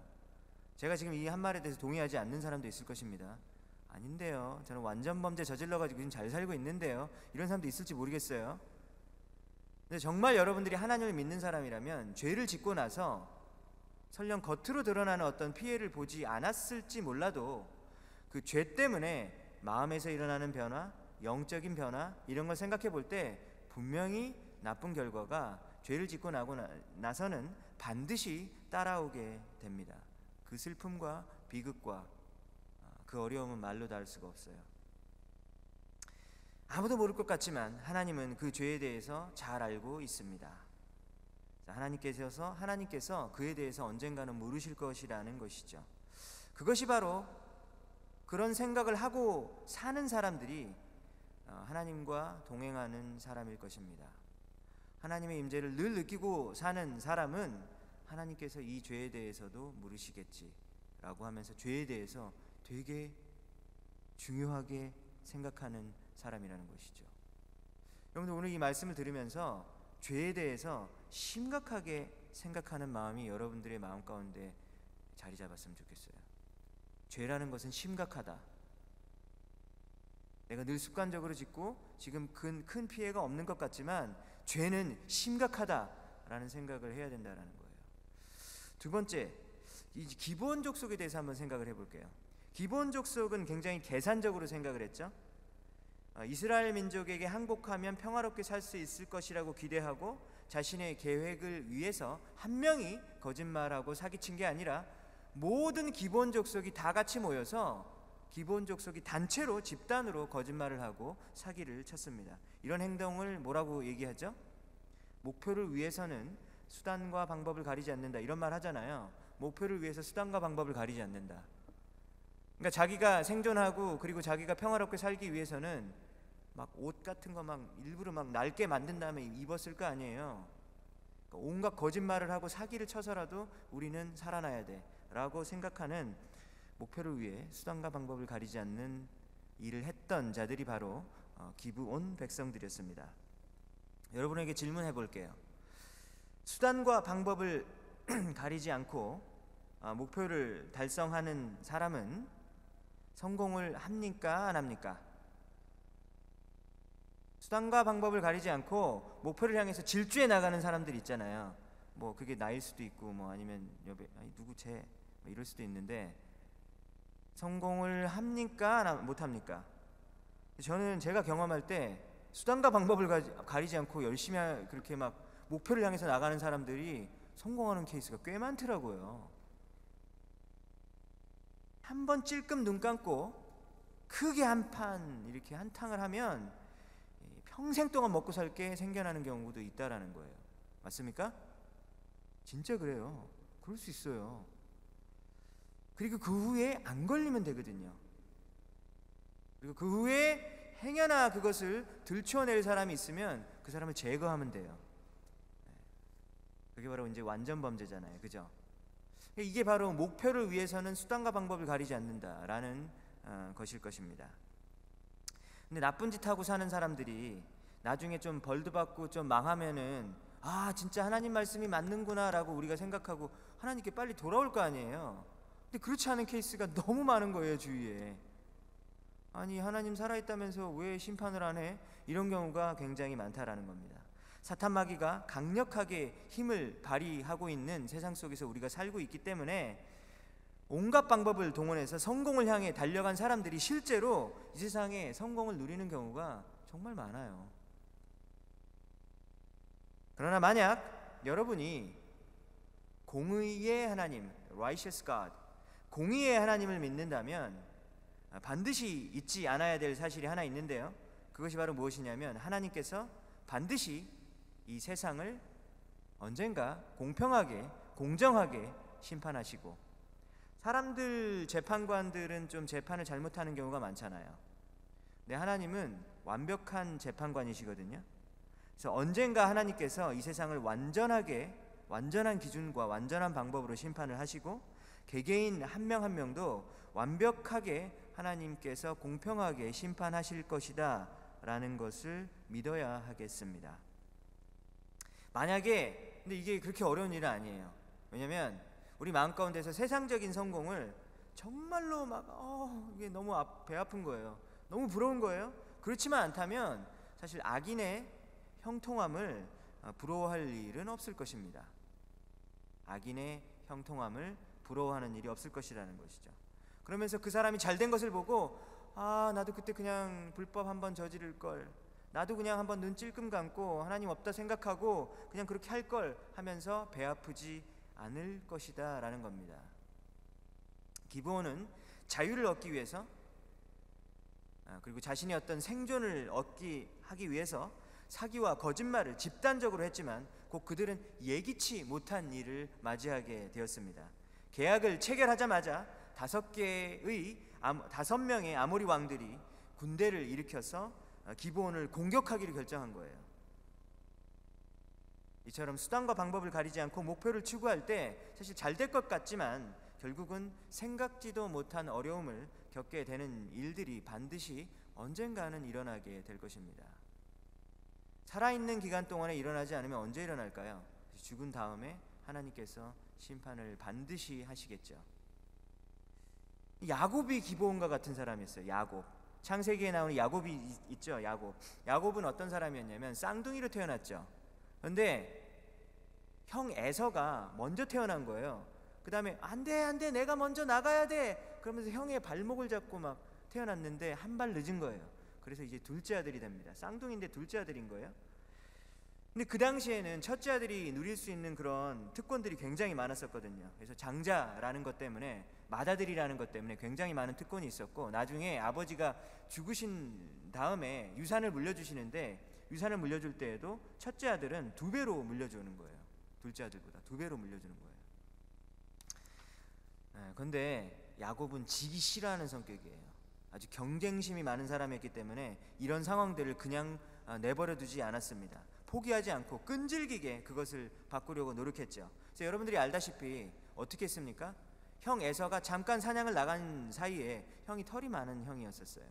제가 지금 이 한 말에 대해서 동의하지 않는 사람도 있을 것입니다. 아닌데요, 저는 완전 범죄 저질러가지고 지금 잘 살고 있는데요, 이런 사람도 있을지 모르겠어요. 근데 정말 여러분들이 하나님을 믿는 사람이라면 죄를 짓고 나서 설령 겉으로 드러나는 어떤 피해를 보지 않았을지 몰라도 그 죄 때문에 마음에서 일어나는 변화, 영적인 변화, 이런 걸 생각해 볼 때 분명히 나쁜 결과가 죄를 짓고 나서는 반드시 따라오게 됩니다. 그 슬픔과 비극과 그 어려움은 말로 닿을 수가 없어요. 아무도 모를 것 같지만 하나님은 그 죄에 대해서 잘 알고 있습니다. 하나님께서 그에 대해서 언젠가는 물으실 것이라는 것이죠. 그것이 바로 그런 생각을 하고 사는 사람들이 하나님과 동행하는 사람일 것입니다. 하나님의 임재를 늘 느끼고 사는 사람은 하나님께서 이 죄에 대해서도 물으시겠지라고 하면서 죄에 대해서 되게 중요하게 생각하는 사람이라는 것이죠. 여러분들, 오늘 이 말씀을 들으면서 죄에 대해서 심각하게 생각하는 마음이 여러분들의 마음 가운데 자리 잡았으면 좋겠어요. 죄라는 것은 심각하다. 내가 늘 습관적으로 짓고 지금 큰 피해가 없는 것 같지만 죄는 심각하다라는 생각을 해야 된다는 거예요. 두 번째, 이 기본 족속에 대해서 한번 생각을 해볼게요. 기본 족속은 굉장히 계산적으로 생각을 했죠. 이스라엘 민족에게 항복하면 평화롭게 살 수 있을 것이라고 기대하고 자신의 계획을 위해서 한 명이 거짓말하고 사기친 게 아니라 모든 기본 족속이 다 같이 모여서 기본 족속이 단체로 집단으로 거짓말을 하고 사기를 쳤습니다. 이런 행동을 뭐라고 얘기하죠? 목표를 위해서는 수단과 방법을 가리지 않는다, 이런 말 하잖아요. 목표를 위해서 수단과 방법을 가리지 않는다. 그러니까 자기가 생존하고 그리고 자기가 평화롭게 살기 위해서는 막 옷 같은 거 막 일부러 막 낡게 만든 다음에 입었을 거 아니에요. 그러니까 온갖 거짓말을 하고 사기를 쳐서라도 우리는 살아나야 돼 라고 생각하는, 목표를 위해 수단과 방법을 가리지 않는 일을 했던 자들이 바로 기브온 백성들이었습니다. 여러분에게 질문해 볼게요. 수단과 방법을 가리지 않고 목표를 달성하는 사람은 성공을 합니까, 안 합니까? 수단과 방법을 가리지 않고 목표를 향해서 질주해 나가는 사람들 있잖아요. 뭐 그게 나일 수도 있고 뭐 아니면 여배 누구 쟤 뭐 이럴 수도 있는데, 성공을 합니까, 못 합니까? 저는 제가 경험할 때 수단과 방법을 가리지 않고 열심히 그렇게 막 목표를 향해서 나가는 사람들이 성공하는 케이스가 꽤 많더라고요. 한번 찔끔 눈 감고 크게 한 판 이렇게 한탕을 하면 평생 동안 먹고 살게 생겨나는 경우도 있다라는 거예요. 맞습니까? 진짜 그래요. 그럴 수 있어요. 그리고 그 후에 안 걸리면 되거든요. 그리고 그 후에 행여나 그것을 들춰낼 사람이 있으면 그 사람을 제거하면 돼요. 그게 바로 이제 완전 범죄잖아요. 그죠? 이게 바로 목표를 위해서는 수단과 방법을 가리지 않는다라는 것일 것입니다. 근데 나쁜 짓 하고 사는 사람들이 나중에 좀 벌도 받고 좀 망하면은 진짜 하나님 말씀이 맞는구나 라고 우리가 생각하고 하나님께 빨리 돌아올 거 아니에요. 근데 그렇지 않은 케이스가 너무 많은 거예요, 주위에. 아니, 하나님 살아있다면서 왜 심판을 안 해? 이런 경우가 굉장히 많다라는 겁니다. 사탄 마귀가 강력하게 힘을 발휘하고 있는 세상 속에서 우리가 살고 있기 때문에 온갖 방법을 동원해서 성공을 향해 달려간 사람들이 실제로 이 세상에 성공을 누리는 경우가 정말 많아요. 그러나 만약 여러분이 공의의 하나님, righteous God, 공의의 하나님을 믿는다면 반드시 잊지 않아야 될 사실이 하나 있는데요. 그것이 바로 무엇이냐면 하나님께서 반드시 이 세상을 언젠가 공평하게, 공정하게 심판하시고, 사람들, 재판관들은 좀 재판을 잘못하는 경우가 많잖아요. 근데 하나님은 완벽한 재판관이시거든요. 그래서 언젠가 하나님께서 이 세상을 완전한 기준과 완전한 방법으로 심판을 하시고, 개개인 한 명 한 명도 완벽하게 하나님께서 공평하게 심판하실 것이다 라는 것을 믿어야 하겠습니다. 만약에, 근데 이게 그렇게 어려운 일은 아니에요. 왜냐면 우리 마음 가운데서 세상적인 성공을 정말로 이게 너무 배 아픈 거예요. 너무 부러운 거예요. 그렇지만 않다면 사실 악인의 형통함을 부러워할 일은 없을 것입니다. 악인의 형통함을 부러워하는 일이 없을 것이라는 것이죠. 그러면서 그 사람이 잘된 것을 보고 나도 그때 그냥 불법 한번 저지를 걸, 나도 그냥 한번 눈 찔끔 감고 하나님 없다 생각하고 그냥 그렇게 할 걸 하면서 배 아프지 않을 것이다 라는 겁니다. 기브온은 자유를 얻기 위해서 그리고 자신의 어떤 생존을 하기 위해서 사기와 거짓말을 집단적으로 했지만 곧 그들은 예기치 못한 일을 맞이하게 되었습니다. 계약을 체결하자마자 5명의 아모리 왕들이 군대를 일으켜서 기브온을 공격하기로 결정한 거예요. 이처럼 수단과 방법을 가리지 않고 목표를 추구할 때 사실 잘 될 것 같지만 결국은 생각지도 못한 어려움을 겪게 되는 일들이 반드시 언젠가는 일어나게 될 것입니다. 살아있는 기간 동안에 일어나지 않으면 언제 일어날까요? 죽은 다음에 하나님께서 심판을 반드시 하시겠죠. 야곱이 기브온과 같은 사람이었어요. 야곱. 창세기에 나오는 야곱이 있죠. 야곱은 어떤 사람이었냐면 쌍둥이로 태어났죠. 그런데 형 에서가 먼저 태어난 거예요. 그 다음에 안돼 내가 먼저 나가야 돼 그러면서 형의 발목을 잡고 막 태어났는데 한 발 늦은 거예요. 그래서 이제 둘째 아들이 됩니다. 쌍둥이인데 둘째 아들인 거예요. 근데 그 당시에는 첫째 아들이 누릴 수 있는 그런 특권들이 굉장히 많았었거든요. 그래서 장자라는 것 때문에, 맏아들이라는 것 때문에 굉장히 많은 특권이 있었고, 나중에 아버지가 죽으신 다음에 유산을 물려주시는데 유산을 물려줄 때에도 첫째 아들은 2배로 물려주는 거예요. 둘째 아들보다 2배로 물려주는 거예요. 그런데 야곱은 지기 싫어하는 성격이에요. 아주 경쟁심이 많은 사람이었기 때문에 이런 상황들을 그냥 내버려 두지 않았습니다. 포기하지 않고 끈질기게 그것을 바꾸려고 노력했죠. 그래서 여러분들이 알다시피 어떻게 했습니까? 형 에서가 잠깐 사냥을 나간 사이에 형이 털이 많은 형이었었어요.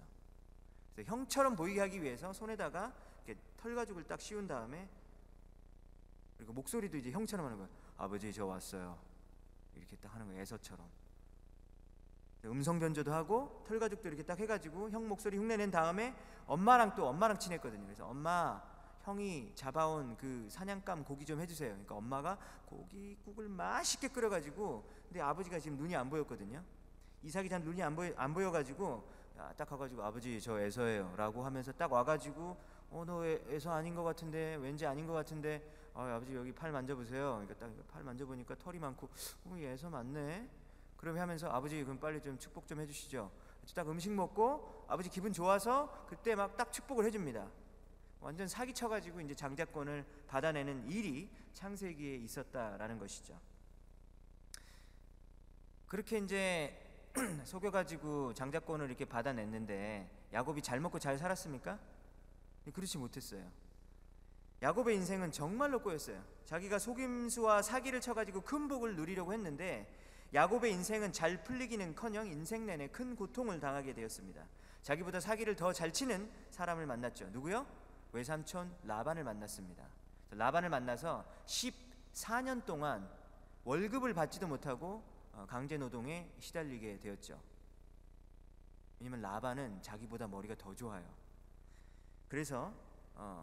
그래서 형처럼 보이게 하기 위해서 손에다가 이렇게 털가죽을 딱 씌운 다음에, 그리고 목소리도 이제 형처럼 하는 거예요. 아버지 저 왔어요. 이렇게 딱 하는 거예요. 에서처럼. 음성 변조도 하고 털가죽도 이렇게 딱 해가지고 형 목소리 흉내낸 다음에 엄마랑 친했거든요. 그래서 엄마, 형이 잡아온 그 사냥감 고기 좀 해주세요. 그러니까 엄마가 고기국을 맛있게 끓여가지고, 근데 아버지가 지금 눈이 안 보였거든요. 이삭이 잘 눈이 안 보여가지고 딱 가가지고 아버지 저 에서예요 라고 하면서 딱 와가지고 너 에서 아닌 것 같은데, 왠지 아닌 것 같은데, 아버지 여기 팔 만져보세요. 그러니까 딱 팔 만져보니까 털이 많고 에서 맞네. 그럼 하면서 아버지 그럼 빨리 좀 축복 좀 해주시죠. 딱 음식 먹고 아버지 기분 좋아서 그때 막 딱 축복을 해줍니다. 완전 사기 쳐가지고 이제 장자권을 받아내는 일이 창세기에 있었다라는 것이죠. 그렇게 이제 속여가지고 장자권을 이렇게 받아냈는데 야곱이 잘 먹고 잘 살았습니까? 그렇지 못했어요. 야곱의 인생은 정말로 꼬였어요. 자기가 속임수와 사기를 쳐가지고 큰 복을 누리려고 했는데 야곱의 인생은 잘 풀리기는커녕 인생 내내 큰 고통을 당하게 되었습니다. 자기보다 사기를 더 잘 치는 사람을 만났죠. 누구요? 외삼촌 라반을 만났습니다. 라반을 만나서 14년 동안 월급을 받지도 못하고 강제 노동에 시달리게 되었죠. 왜냐면 라반은 자기보다 머리가 더 좋아요. 그래서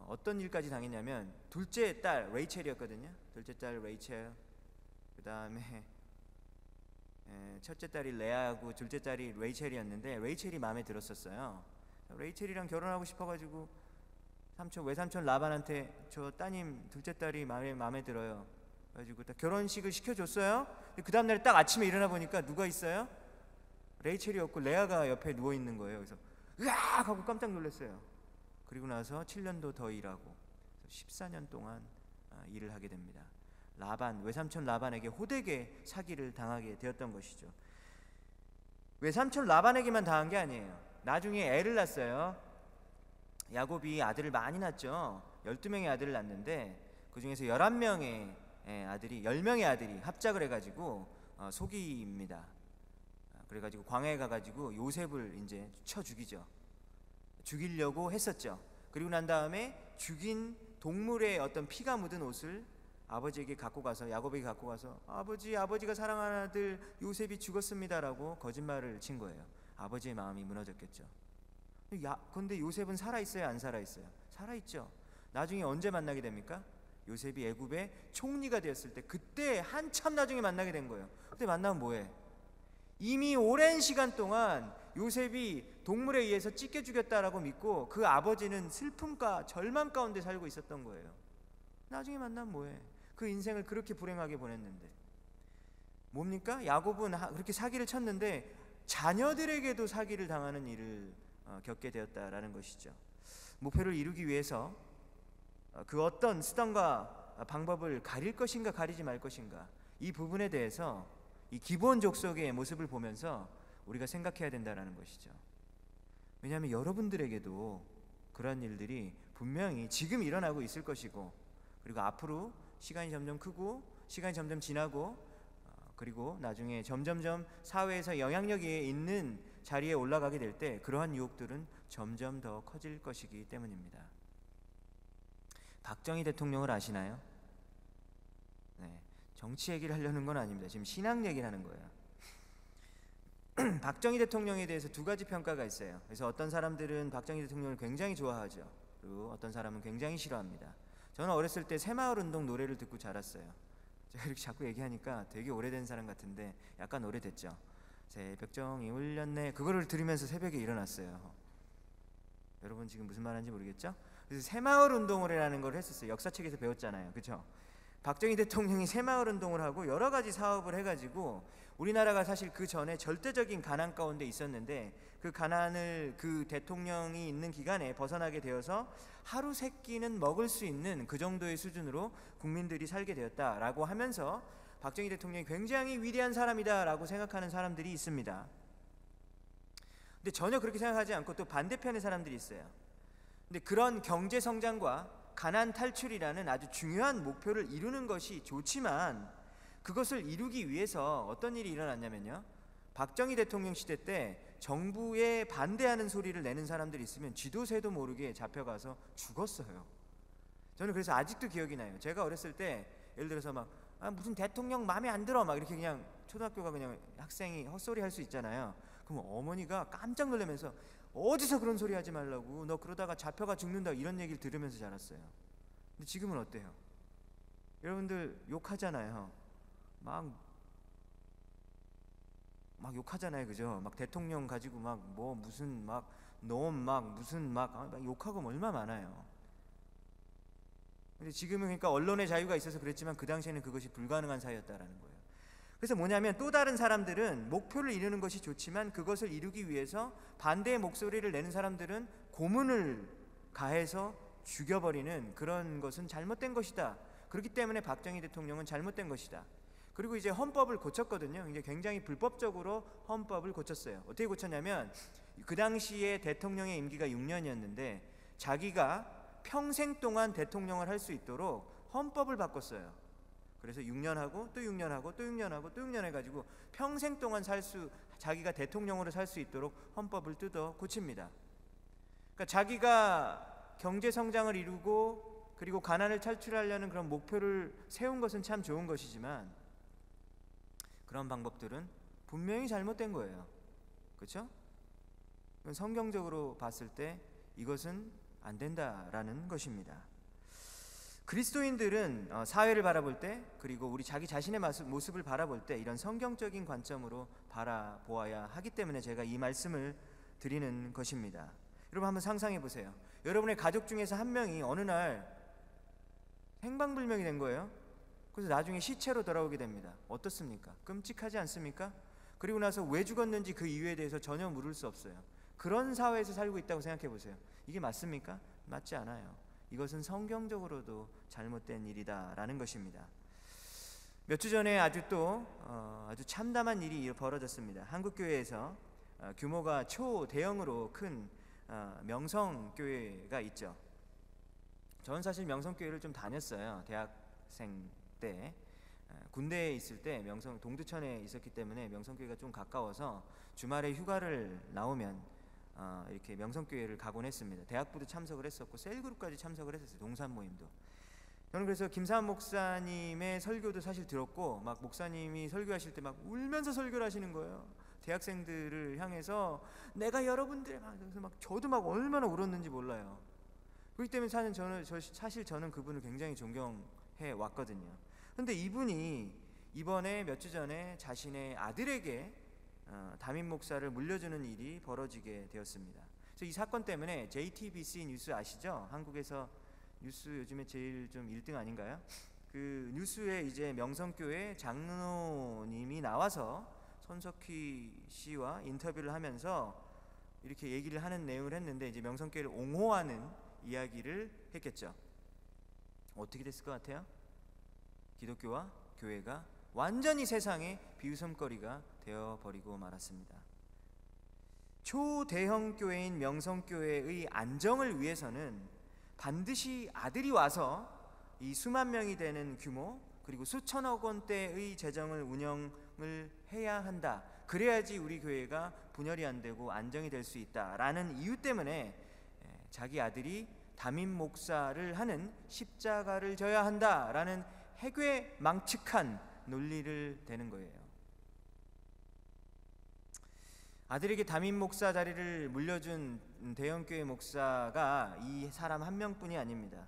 어떤 일까지 당했냐면, 둘째 딸 레이첼이었거든요. 둘째 딸 레이첼, 그 다음에 첫째 딸이 레아하고 둘째 딸이 레이첼이었는데 레이첼이 마음에 들었었어요. 레이첼이랑 결혼하고 싶어가지고 외삼촌 라반한테 저 따님 둘째 딸이 마음에 들어요. 그래가지고 딱 결혼식을 시켜줬어요. 그 다음날 딱 아침에 일어나 보니까 누가 있어요? 레이첼이었고 레아가 옆에 누워 있는 거예요. 그래서 으악 하고 깜짝 놀랐어요. 그리고 나서 7년도 더 일하고 14년 동안 일을 하게 됩니다. 외삼촌 라반에게 호되게 사기를 당하게 되었던 것이죠. 외삼촌 라반에게만 당한 게 아니에요. 나중에 애를 낳았어요. 야곱이 아들을 많이 낳았죠. 12명의 아들을 낳았는데 그 중에서 11명의 아들이 합작을 해가지고 속이입니다. 그래가지고 광야에 가가지고 요셉을 이제 쳐 죽이죠. 죽이려고 했었죠. 그리고 난 다음에 죽인 동물의 어떤 피가 묻은 옷을 아버지에게 갖고 가서, 야곱에게 갖고 가서, 아버지가 사랑하는 아들 요셉이 죽었습니다라고 거짓말을 친 거예요. 아버지의 마음이 무너졌겠죠. 근데 요셉은 살아있어요, 안 살아있어요? 살아있죠. 나중에 언제 만나게 됩니까? 요셉이 애굽의 총리가 되었을 때, 그때 한참 나중에 만나게 된 거예요. 그때 만나면 뭐해? 이미 오랜 시간 동안 요셉이 동물에 의해서 찢겨 죽였다라고 믿고 그 아버지는 슬픔과 절망 가운데 살고 있었던 거예요. 나중에 만나면 뭐해? 그 인생을 그렇게 불행하게 보냈는데 뭡니까? 야곱은 그렇게 사기를 쳤는데 자녀들에게도 사기를 당하는 일을 겪게 되었다라는 것이죠. 목표를 이루기 위해서 그 어떤 수단과 방법을 가릴 것인가 가리지 말 것인가, 이 부분에 대해서 이 기본 족속의 모습을 보면서 우리가 생각해야 된다는 것이죠. 왜냐하면 여러분들에게도 그런 일들이 분명히 지금 일어나고 있을 것이고, 그리고 앞으로 시간이 점점 크고 시간이 점점 지나고 그리고 나중에 점점점 사회에서 영향력이 있는 자리에 올라가게 될 때 그러한 유혹들은 점점 더 커질 것이기 때문입니다. 박정희 대통령을 아시나요? 네, 정치 얘기를 하려는 건 아닙니다. 지금 신앙 얘기를 하는 거예요. 박정희 대통령에 대해서 두 가지 평가가 있어요. 그래서 어떤 사람들은 박정희 대통령을 굉장히 좋아하죠. 그리고 어떤 사람은 굉장히 싫어합니다. 저는 어렸을 때 새마을운동 노래를 듣고 자랐어요. 제가 이렇게 자꾸 얘기하니까 되게 오래된 사람 같은데 약간 오래됐죠. 새벽정이 울렸네, 그거를 들으면서 새벽에 일어났어요. 여러분 지금 무슨 말하는지 모르겠죠? 그래서 새마을운동이라는 걸 했었어요. 역사책에서 배웠잖아요, 그렇죠? 박정희 대통령이 새마을운동을 하고 여러 가지 사업을 해가지고 우리나라가 사실 그 전에 절대적인 가난 가운데 있었는데 그 가난을 그 대통령이 있는 기간에 벗어나게 되어서 하루 세 끼는 먹을 수 있는 그 정도의 수준으로 국민들이 살게 되었다라고 하면서 박정희 대통령이 굉장히 위대한 사람이다라고 생각하는 사람들이 있습니다. 근데 전혀 그렇게 생각하지 않고 또 반대편의 사람들이 있어요. 근데 그런 경제 성장과 가난 탈출이라는 아주 중요한 목표를 이루는 것이 좋지만 그것을 이루기 위해서 어떤 일이 일어났냐면요, 박정희 대통령 시대 때 정부에 반대하는 소리를 내는 사람들이 있으면 쥐도 새도 모르게 잡혀가서 죽었어요. 저는 그래서 아직도 기억이 나요. 제가 어렸을 때 예를 들어서 막 무슨 대통령 마음에 안 들어 막 이렇게 그냥 초등학교가 그냥 학생이 헛소리 할 수 있잖아요. 그럼 어머니가 깜짝 놀라면서 어디서 그런 소리 하지 말라고, 너 그러다가 잡혀가 죽는다, 이런 얘기를 들으면서 자랐어요. 근데 지금은 어때요? 여러분들 욕하잖아요. 막 욕하잖아요, 그죠? 막 대통령 가지고 막 뭐 무슨 막 놈 막 무슨 막 욕하고 얼마 많아요. 근데 지금은 그러니까 언론의 자유가 있어서 그랬지만 그 당시에는 그것이 불가능한 사회였다라는 거예요. 그래서 뭐냐면 또 다른 사람들은 목표를 이루는 것이 좋지만 그것을 이루기 위해서 반대의 목소리를 내는 사람들은 고문을 가해서 죽여버리는 그런 것은 잘못된 것이다. 그렇기 때문에 박정희 대통령은 잘못된 것이다. 그리고 이제 헌법을 고쳤거든요. 이제 굉장히 불법적으로 헌법을 고쳤어요. 어떻게 고쳤냐면 그 당시에 대통령의 임기가 6년이었는데 자기가 평생 동안 대통령을 할 수 있도록 헌법을 바꿨어요. 그래서 6년 하고 또 6년 하고 또 6년 하고 또 6년 해가지고 평생 동안 자기가 대통령으로 살 수 있도록 헌법을 뜯어 고칩니다. 그러니까 자기가 경제 성장을 이루고 그리고 가난을 탈출하려는 그런 목표를 세운 것은 참 좋은 것이지만 그런 방법들은 분명히 잘못된 거예요. 그렇죠? 성경적으로 봤을 때 이것은 안 된다라는 것입니다. 그리스도인들은 사회를 바라볼 때 그리고 우리 자기 자신의 모습을 바라볼 때 이런 성경적인 관점으로 바라보아야 하기 때문에 제가 이 말씀을 드리는 것입니다. 여러분 한번 상상해 보세요. 여러분의 가족 중에서 한 명이 어느 날 행방불명이 된 거예요. 그래서 나중에 시체로 돌아오게 됩니다. 어떻습니까? 끔찍하지 않습니까? 그리고 나서 왜 죽었는지 그 이유에 대해서 전혀 물을 수 없어요. 그런 사회에서 살고 있다고 생각해 보세요. 이게 맞습니까? 맞지 않아요. 이것은 성경적으로도 잘못된 일이다라는 것입니다. 몇 주 전에 아주 참담한 일이 벌어졌습니다. 한국교회에서 규모가 초대형으로 큰 명성교회가 있죠. 저는 사실 명성교회를 좀 다녔어요. 대학생 때. 군대에 있을 때 동두천에 있었기 때문에 명성교회가 좀 가까워서 주말에 휴가를 나오면 이렇게 명성교회를 가곤 했습니다. 대학부도 참석을 했었고 셀그룹까지 참석을 했었어요. 동산 모임도. 저는 그래서 김사한 목사님의 설교도 사실 들었고, 막 목사님이 설교하실 때 막 울면서 설교를 하시는 거예요. 대학생들을 향해서 내가 여러분들 막 그래서 막 저도 막 얼마나 울었는지 몰라요. 그렇기 때문에 사실 저는 그분을 굉장히 존경해 왔거든요. 근데 이분이 이번에 몇 주 전에 자신의 아들에게 담임 목사를 물려주는 일이 벌어지게 되었습니다. 그래서 이 사건 때문에 JTBC 뉴스 아시죠? 한국에서 뉴스 요즘에 제일 좀 1등 아닌가요? 그 뉴스에 이제 명성교회 장로님이 나와서 손석희 씨와 인터뷰를 하면서 이렇게 얘기를 하는 내용을 했는데, 이제 명성교회를 옹호하는 이야기를 했겠죠. 어떻게 됐을 것 같아요? 기독교와 교회가 완전히 세상의 비웃음거리가 되어버리고 말았습니다. 초대형 교회인 명성교회의 안정을 위해서는 반드시 아들이 와서 이 수만 명이 되는 규모 그리고 수천억 원대의 재정을 운영을 해야 한다. 그래야지 우리 교회가 분열이 안 되고 안정이 될 수 있다라는 이유 때문에 자기 아들이 담임 목사를 하는 십자가를 져야 한다라는 해괴망측한 논리를 대는 거예요. 아들에게 담임 목사 자리를 물려준 대형교회 목사가 이 사람 한 명뿐이 아닙니다.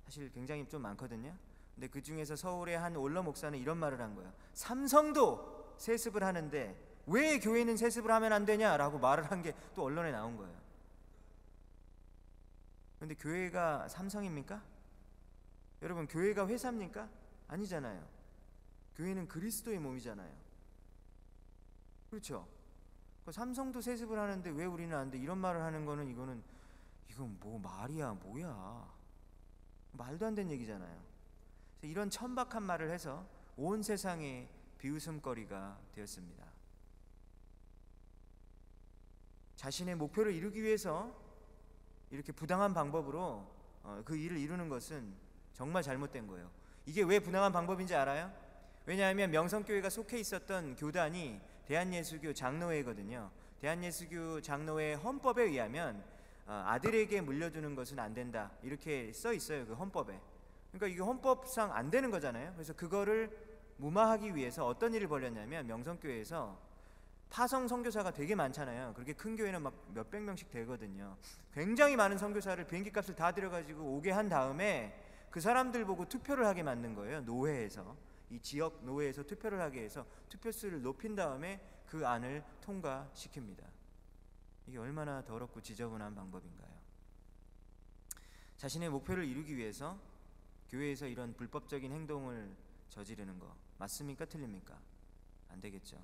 사실 굉장히 좀 많거든요. 근데 그 중에서 서울의 한 원로 목사는 이런 말을 한 거예요. 삼성도 세습을 하는데 왜 교회는 세습을 하면 안 되냐라고 말을 한 게 또 언론에 나온 거예요. 그런데 교회가 삼성입니까? 여러분, 교회가 회사입니까? 아니잖아요. 교회는 그리스도의 몸이잖아요. 그렇죠? 삼성도 세습을 하는데 왜 우리는 안 돼? 이런 말을 하는 거는 이건 뭐 말이야, 뭐야? 말도 안 되는 얘기잖아요. 이런 천박한 말을 해서 온 세상의 비웃음거리가 되었습니다. 자신의 목표를 이루기 위해서 이렇게 부당한 방법으로 그 일을 이루는 것은 정말 잘못된 거예요. 이게 왜 부당한 방법인지 알아요? 왜냐하면 명성교회가 속해 있었던 교단이 대한예수교 장로회거든요. 대한예수교 장로회 헌법에 의하면 아들에게 물려주는 것은 안 된다, 이렇게 써 있어요, 그 헌법에. 그러니까 이게 헌법상 안 되는 거잖아요. 그래서 그거를 무마하기 위해서 어떤 일을 벌였냐면, 명성교회에서 파송 선교사가 되게 많잖아요. 그렇게 큰 교회는 막 몇백 명씩 되거든요. 굉장히 많은 선교사를 비행기 값을 다 들여가지고 오게 한 다음에 그 사람들 보고 투표를 하게 만든 거예요. 노회에서, 이 지역 노회에서 투표를 하게 해서 투표수를 높인 다음에 그 안을 통과시킵니다. 이게 얼마나 더럽고 지저분한 방법인가요? 자신의 목표를 이루기 위해서 교회에서 이런 불법적인 행동을 저지르는 거 맞습니까? 틀립니까? 안 되겠죠.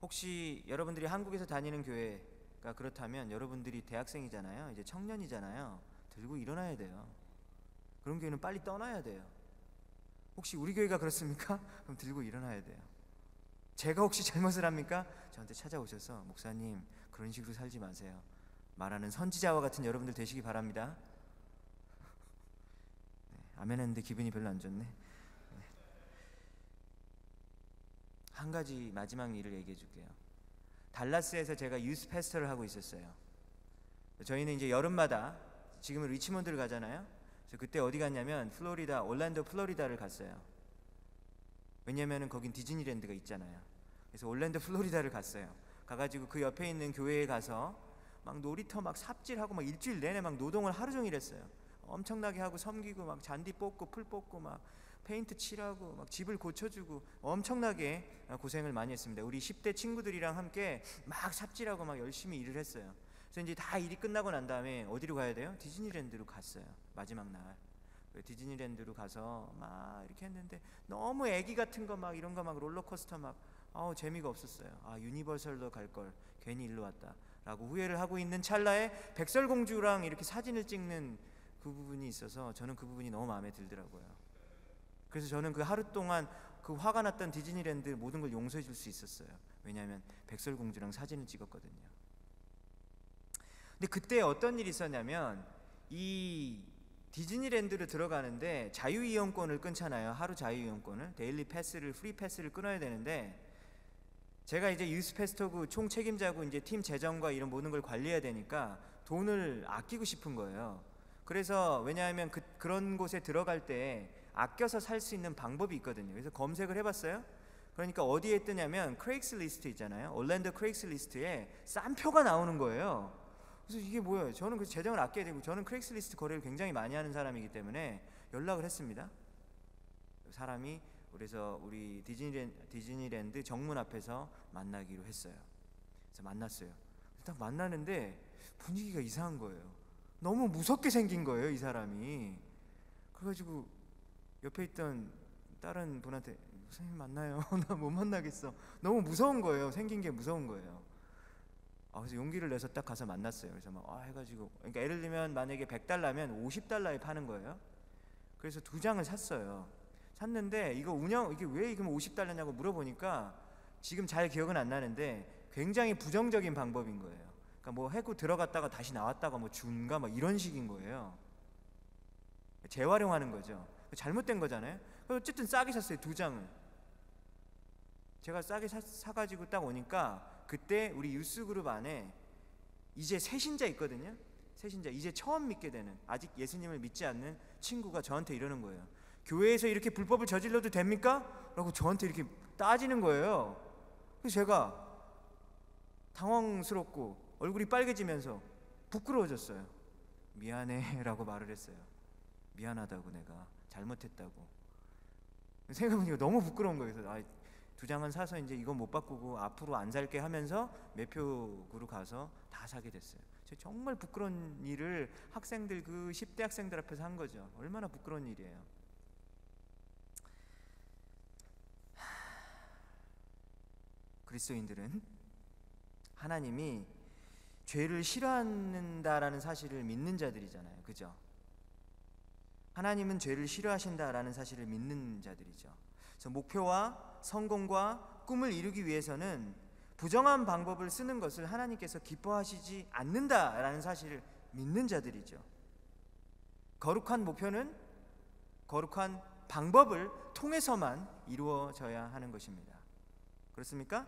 혹시 여러분들이 한국에서 다니는 교회가 그렇다면 여러분들이 대학생이잖아요. 이제 청년이잖아요. 들고 일어나야 돼요. 그런 교회는 빨리 떠나야 돼요. 혹시 우리 교회가 그렇습니까? 그럼 들고 일어나야 돼요. 제가 혹시 잘못을 합니까? 저한테 찾아오셔서 목사님 그런 식으로 살지 마세요, 말하는 선지자와 같은 여러분들 되시기 바랍니다. 아멘 했는데 기분이 별로 안 좋네. 한 가지 마지막 일을 얘기해 줄게요. 달라스에서 제가 유스 패스터를 하고 있었어요. 저희는 이제 여름마다 지금은 리치몬드를 가잖아요. 그래서 그때 어디 갔냐면 플로리다, 올랜도 플로리다를 갔어요. 왜냐면은 거긴 디즈니랜드가 있잖아요. 그래서 올랜도 플로리다를 갔어요. 가가지고 그 옆에 있는 교회에 가서 막 놀이터 막 삽질하고 막 일주일 내내 막 노동을 하루 종일 했어요. 엄청나게 하고 섬기고 막 잔디 뽑고 풀 뽑고 막 페인트 칠하고 막 집을 고쳐주고 엄청나게 고생을 많이 했습니다. 우리 10대 친구들이랑 함께 막 삽질하고 막 열심히 일을 했어요. 그래서 이제 다 일이 끝나고 난 다음에 어디로 가야 돼요? 디즈니랜드로 갔어요. 마지막 날 디즈니랜드로 가서 막 이렇게 했는데 너무 애기 같은 거 막 이런 거 막 롤러코스터 막 재미가 없었어요. 유니버설도 갈 걸 괜히 일로 왔다 라고 후회를 하고 있는 찰나에 백설공주랑 이렇게 사진을 찍는 그 부분이 있어서 저는 그 부분이 너무 마음에 들더라고요. 그래서 저는 그 하루 동안 그 화가 났던 디즈니랜드 모든 걸 용서해 줄 수 있었어요. 왜냐하면 백설공주랑 사진을 찍었거든요. 근데 그때 어떤 일이 있었냐면 이 디즈니랜드로 들어가는데 자유이용권을 끊잖아요. 하루 자유이용권을, 데일리 패스를, 프리 패스를 끊어야 되는데, 제가 이제 유스 페스토그 총 책임자고 이제 팀 재정과 이런 모든 걸 관리해야 되니까 돈을 아끼고 싶은 거예요. 그래서 왜냐하면 그런 곳에 들어갈 때 아껴서 살 수 있는 방법이 있거든요. 그래서 검색을 해봤어요. 그러니까 어디에 뜨냐면 크레이글리스트 있잖아요. 올랜도 크레이글리스트에 싼 표가 나오는 거예요. 그래서 이게 뭐예요? 저는 그 재정을 아껴야 되고, 저는 크레이글리스트 거래를 굉장히 많이 하는 사람이기 때문에 연락을 했습니다. 사람이, 그래서 우리 디즈니랜드 정문 앞에서 만나기로 했어요. 그래서 만났어요. 딱 만나는데 분위기가 이상한 거예요. 너무 무섭게 생긴 거예요, 이 사람이. 그래가지고 옆에 있던 다른 분한테 선생님 만나요. 나 못 만나겠어. 너무 무서운 거예요. 생긴 게 무서운 거예요. 그래서 용기를 내서 딱 가서 만났어요. 그래서 막 해가지고, 그러니까 예를 들면 만약에 $100면 $50에 파는 거예요. 그래서 2장을 샀어요. 샀는데 이게 왜 이게 $50냐고 물어보니까 지금 잘 기억은 안 나는데 굉장히 부정적인 방법인 거예요. 그러니까 뭐 해고 들어갔다가 다시 나왔다가 뭐 준가 막 이런 식인 거예요. 재활용하는 거죠. 잘못된 거잖아요. 어쨌든 싸게 샀어요, 2장을. 제가 싸게 사가지고 딱 오니까 그때 우리 유스그룹 안에 이제 새신자 있거든요. 새신자, 이제 처음 믿게 되는, 아직 예수님을 믿지 않는 친구가 저한테 이러는 거예요. 교회에서 이렇게 불법을 저질러도 됩니까? 라고 저한테 이렇게 따지는 거예요. 그래서 제가 당황스럽고 얼굴이 빨개지면서 부끄러워졌어요. 미안해 라고 말을 했어요. 미안하다고, 내가 잘못했다고. 생각해보니까 너무 부끄러운 거예요. 그래서 2장은 사서 이제 이거 못 바꾸고 앞으로 안 살게 하면서 매표구로 가서 다 사게 됐어요. 정말 부끄러운 일을 학생들, 그 10대 학생들 앞에서 한 거죠. 얼마나 부끄러운 일이에요. 그리스도인들은 하나님이 죄를 싫어한다라는 사실을 믿는 자들이잖아요. 그죠? 하나님은 죄를 싫어하신다라는 사실을 믿는 자들이죠. 그래서 목표와 성공과 꿈을 이루기 위해서는 부정한 방법을 쓰는 것을 하나님께서 기뻐하시지 않는다라는 사실을 믿는 자들이죠. 거룩한 목표는 거룩한 방법을 통해서만 이루어져야 하는 것입니다. 그렇습니까?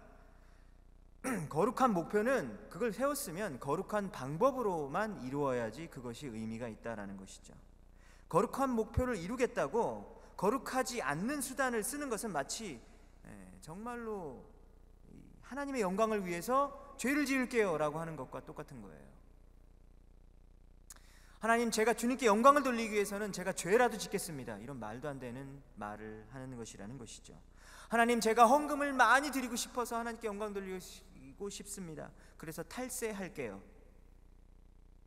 거룩한 목표는, 그걸 세웠으면 거룩한 방법으로만 이루어야지 그것이 의미가 있다라는 것이죠. 거룩한 목표를 이루겠다고 거룩하지 않는 수단을 쓰는 것은 마치 정말로 하나님의 영광을 위해서 죄를 지을게요 라고 하는 것과 똑같은 거예요. 하나님, 제가 주님께 영광을 돌리기 위해서는 제가 죄라도 짓겠습니다, 이런 말도 안 되는 말을 하는 것이라는 것이죠. 하나님, 제가 헌금을 많이 드리고 싶어서 하나님께 영광 돌리고 싶습니다, 그래서 탈세할게요.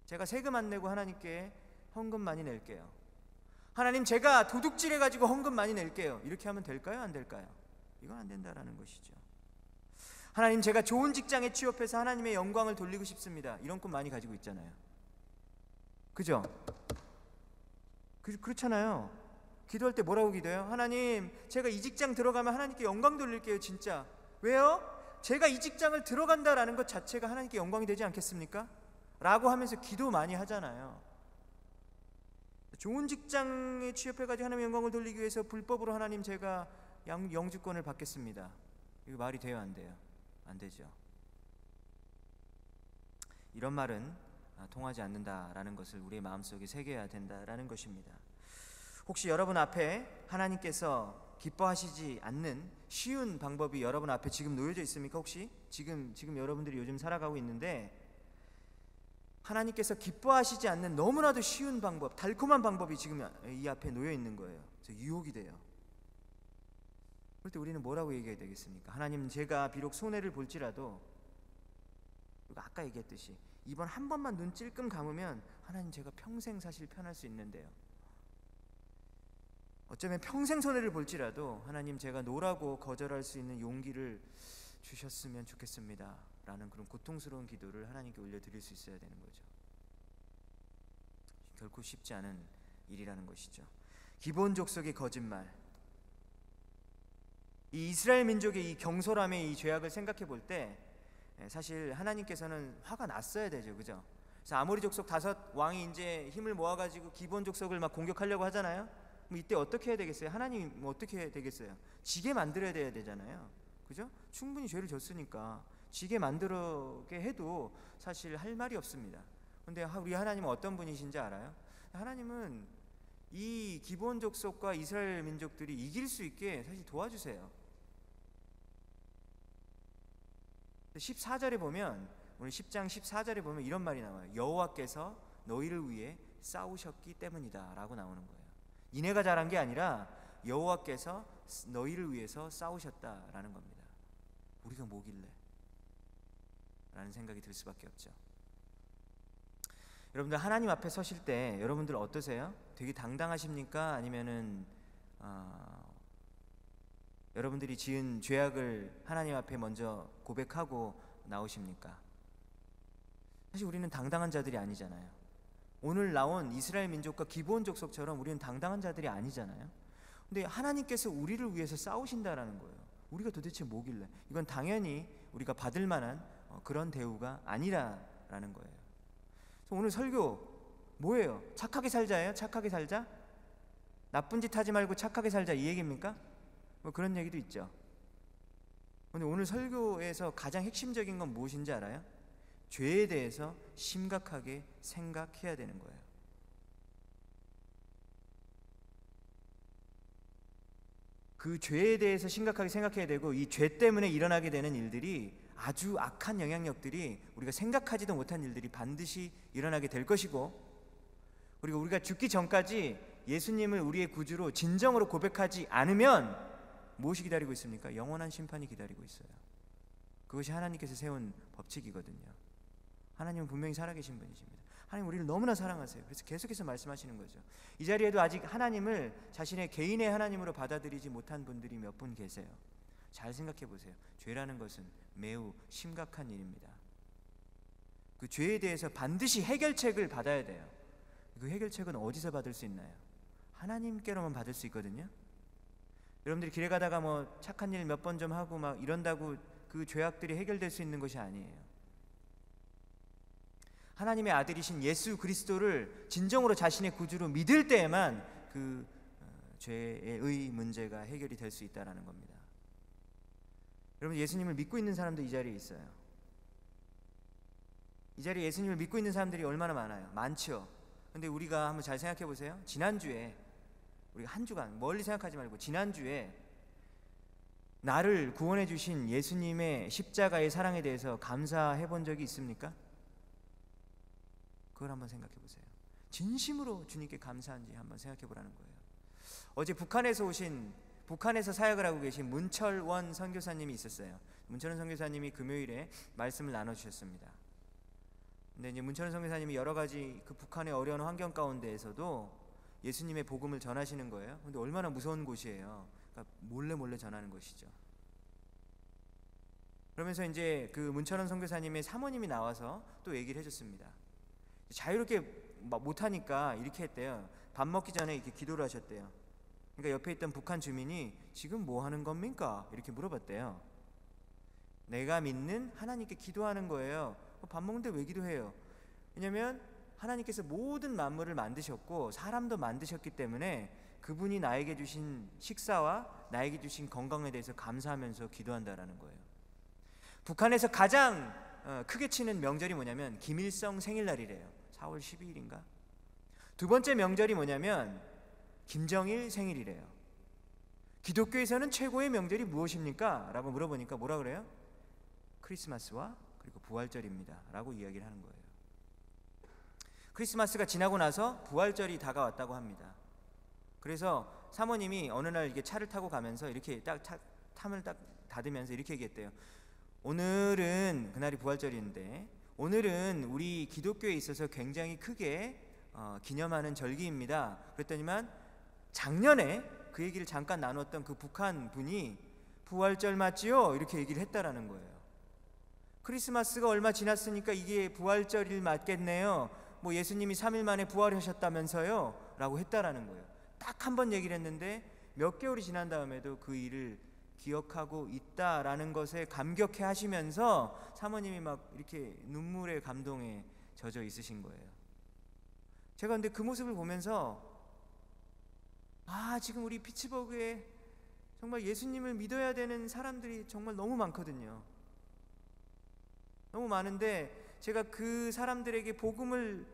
제가 세금 안 내고 하나님께 헌금 많이 낼게요. 하나님, 제가 도둑질해가지고 헌금 많이 낼게요. 이렇게 하면 될까요? 안 될까요? 이건 안 된다라는 것이죠. 하나님, 제가 좋은 직장에 취업해서 하나님의 영광을 돌리고 싶습니다, 이런 꿈 많이 가지고 있잖아요. 그죠? 그렇잖아요. 기도할 때 뭐라고 기도해요? 하나님, 제가 이 직장 들어가면 하나님께 영광 돌릴게요, 진짜. 왜요? 제가 이 직장을 들어간다라는 것 자체가 하나님께 영광이 되지 않겠습니까? 라고 하면서 기도 많이 하잖아요. 좋은 직장에 취업해가지고 하나님의 영광을 돌리기 위해서 불법으로 하나님, 제가 영주권을 받겠습니다, 이거 말이 돼요, 안 돼요? 안 되죠. 이런 말은 통하지 않는다라는 것을 우리의 마음속에 새겨야 된다라는 것입니다. 혹시 여러분 앞에 하나님께서 기뻐하시지 않는 쉬운 방법이 여러분 앞에 지금 놓여져 있습니까? 혹시 지금 여러분들이 요즘 살아가고 있는데 하나님께서 기뻐하시지 않는 너무나도 쉬운 방법, 달콤한 방법이 지금 이 앞에 놓여 있는 거예요. 그래서 유혹이 돼요. 그럴 때 우리는 뭐라고 얘기해야 되겠습니까? 하나님, 제가 비록 손해를 볼지라도, 아까 얘기했듯이 이번 한 번만 눈 찔끔 감으면 하나님, 제가 평생 사실 편할 수 있는데요, 어쩌면 평생 손해를 볼지라도 하나님, 제가 노라고 거절할 수 있는 용기를 주셨으면 좋겠습니다 라는 그런 고통스러운 기도를 하나님께 올려드릴 수 있어야 되는 거죠. 결코 쉽지 않은 일이라는 것이죠. 기본 족속의 거짓말, 이 이스라엘 민족의 이 경솔함의 이 죄악을 생각해 볼 때 사실 하나님께서는 화가 났어야 되죠. 그죠? 그래서 아모리 족속 5왕이 이제 힘을 모아가지고 기브온 족속을 막 공격하려고 하잖아요. 뭐 이때 어떻게 해야 되겠어요? 하나님 뭐 어떻게 해야 되겠어요? 지게 만들어야 되잖아요. 그죠? 충분히 죄를 졌으니까 지게 만들게 해도 사실 할 말이 없습니다. 근데 우리 하나님은 어떤 분이신지 알아요? 하나님은 이 기브온 족속과 이스라엘 민족들이 이길 수 있게 사실 도와주세요. 14절에 보면, 오늘 10장 14절에 보면 이런 말이 나와요. 여호와께서 너희를 위해 싸우셨기 때문이다 라고 나오는 거예요. 니네가 잘한 게 아니라 여호와께서 너희를 위해서 싸우셨다라는 겁니다. 우리가 뭐길래? 라는 생각이 들 수밖에 없죠. 여러분들 하나님 앞에 서실 때 여러분들 어떠세요? 되게 당당하십니까? 아니면은 여러분들이 지은 죄악을 하나님 앞에 먼저 고백하고 나오십니까? 사실 우리는 당당한 자들이 아니잖아요. 오늘 나온 이스라엘 민족과 기브온 족속처럼 우리는 당당한 자들이 아니잖아요. 근데 하나님께서 우리를 위해서 싸우신다라는 거예요. 우리가 도대체 뭐길래? 이건 당연히 우리가 받을 만한 그런 대우가 아니라라는 거예요. 그래서 오늘 설교 뭐예요? 착하게 살자예요? 착하게 살자? 나쁜 짓 하지 말고 착하게 살자 이 얘기입니까? 뭐 그런 얘기도 있죠. 근데 오늘 설교에서 가장 핵심적인 건 무엇인지 알아요? 죄에 대해서 심각하게 생각해야 되는 거예요. 그 죄에 대해서 심각하게 생각해야 되고, 이 죄 때문에 일어나게 되는 일들이, 아주 악한 영향력들이, 우리가 생각하지도 못한 일들이 반드시 일어나게 될 것이고, 그리고 우리가 죽기 전까지 예수님을 우리의 구주로 진정으로 고백하지 않으면 무엇이 기다리고 있습니까? 영원한 심판이 기다리고 있어요. 그것이 하나님께서 세운 법칙이거든요. 하나님은 분명히 살아계신 분이십니다. 하나님 우리를 너무나 사랑하세요. 그래서 계속해서 말씀하시는 거죠. 이 자리에도 아직 하나님을 자신의 개인의 하나님으로 받아들이지 못한 분들이 몇 분 계세요. 잘 생각해 보세요. 죄라는 것은 매우 심각한 일입니다. 그 죄에 대해서 반드시 해결책을 받아야 돼요. 그 해결책은 어디서 받을 수 있나요? 하나님께로만 받을 수 있거든요. 여러분들이 길에 가다가 뭐 착한 일 몇 번 좀 하고 막 이런다고 그 죄악들이 해결될 수 있는 것이 아니에요. 하나님의 아들이신 예수 그리스도를 진정으로 자신의 구주로 믿을 때에만 그 죄의 문제가 해결이 될 수 있다는 겁니다. 여러분, 예수님을 믿고 있는 사람도 이 자리에 있어요. 이 자리에 예수님을 믿고 있는 사람들이 얼마나 많아요? 많죠. 근데 우리가 한번 잘 생각해 보세요. 지난주에 우리가 한 주간 멀리 생각하지 말고 지난주에 나를 구원해 주신 예수님의 십자가의 사랑에 대해서 감사해 본 적이 있습니까? 그걸 한번 생각해 보세요. 진심으로 주님께 감사한지 한번 생각해 보라는 거예요. 어제 북한에서 사역을 하고 계신 문철원 선교사님이 있었어요. 문철원 선교사님이 금요일에 말씀을 나눠주셨습니다. 근데 이제 문철원 선교사님이 여러 가지 그 북한의 어려운 환경 가운데에서도 예수님의 복음을 전하시는 거예요. 근데 얼마나 무서운 곳이에요. 그러니까 몰래 전하는 것이죠. 그러면서 이제 그 문철원 선교사님의 사모님이 나와서 또 얘기를 해줬습니다. 자유롭게 못하니까 이렇게 했대요. 밥 먹기 전에 이렇게 기도를 하셨대요. 그러니까 옆에 있던 북한 주민이 지금 뭐 하는 겁니까? 이렇게 물어봤대요. 내가 믿는 하나님께 기도하는 거예요. 밥 먹는데 왜 기도해요? 왜냐면 하나님께서 모든 만물을 만드셨고 사람도 만드셨기 때문에 그분이 나에게 주신 식사와 나에게 주신 건강에 대해서 감사하면서 기도한다라는 거예요. 북한에서 가장 크게 치는 명절이 뭐냐면 김일성 생일날이래요. 4월 12일인가? 두 번째 명절이 뭐냐면 김정일 생일이래요. 기독교에서는 최고의 명절이 무엇입니까? 라고 물어보니까 뭐라 그래요? 크리스마스와 그리고 부활절입니다 라고 이야기를 하는 거예요. 크리스마스가 지나고 나서 부활절이 다가왔다고 합니다. 그래서 사모님이 어느 날 이렇게 차를 타고 가면서 이렇게 탐을 딱 닫으면서 이렇게 얘기했대요. 오늘은 그날이 부활절인데 오늘은 우리 기독교에 있어서 굉장히 크게 기념하는 절기입니다. 그랬더니만 작년에 그 얘기를 잠깐 나눴던 그 북한 분이 부활절 맞지요? 이렇게 얘기를 했다라는 거예요. 크리스마스가 얼마 지났으니까 이게 부활절일 맞겠네요. 뭐 예수님이 3일 만에 부활하셨다면서요? 라고 했다라는 거예요. 딱 한 번 얘기를 했는데 몇 개월이 지난 다음에도 그 일을 기억하고 있다라는 것에 감격해 하시면서 사모님이 막 이렇게 눈물의 감동에 젖어 있으신 거예요. 제가 근데 그 모습을 보면서 지금 우리 피츠버그에 정말 예수님을 믿어야 되는 사람들이 정말 너무 많거든요. 너무 많은데 제가 그 사람들에게 복음을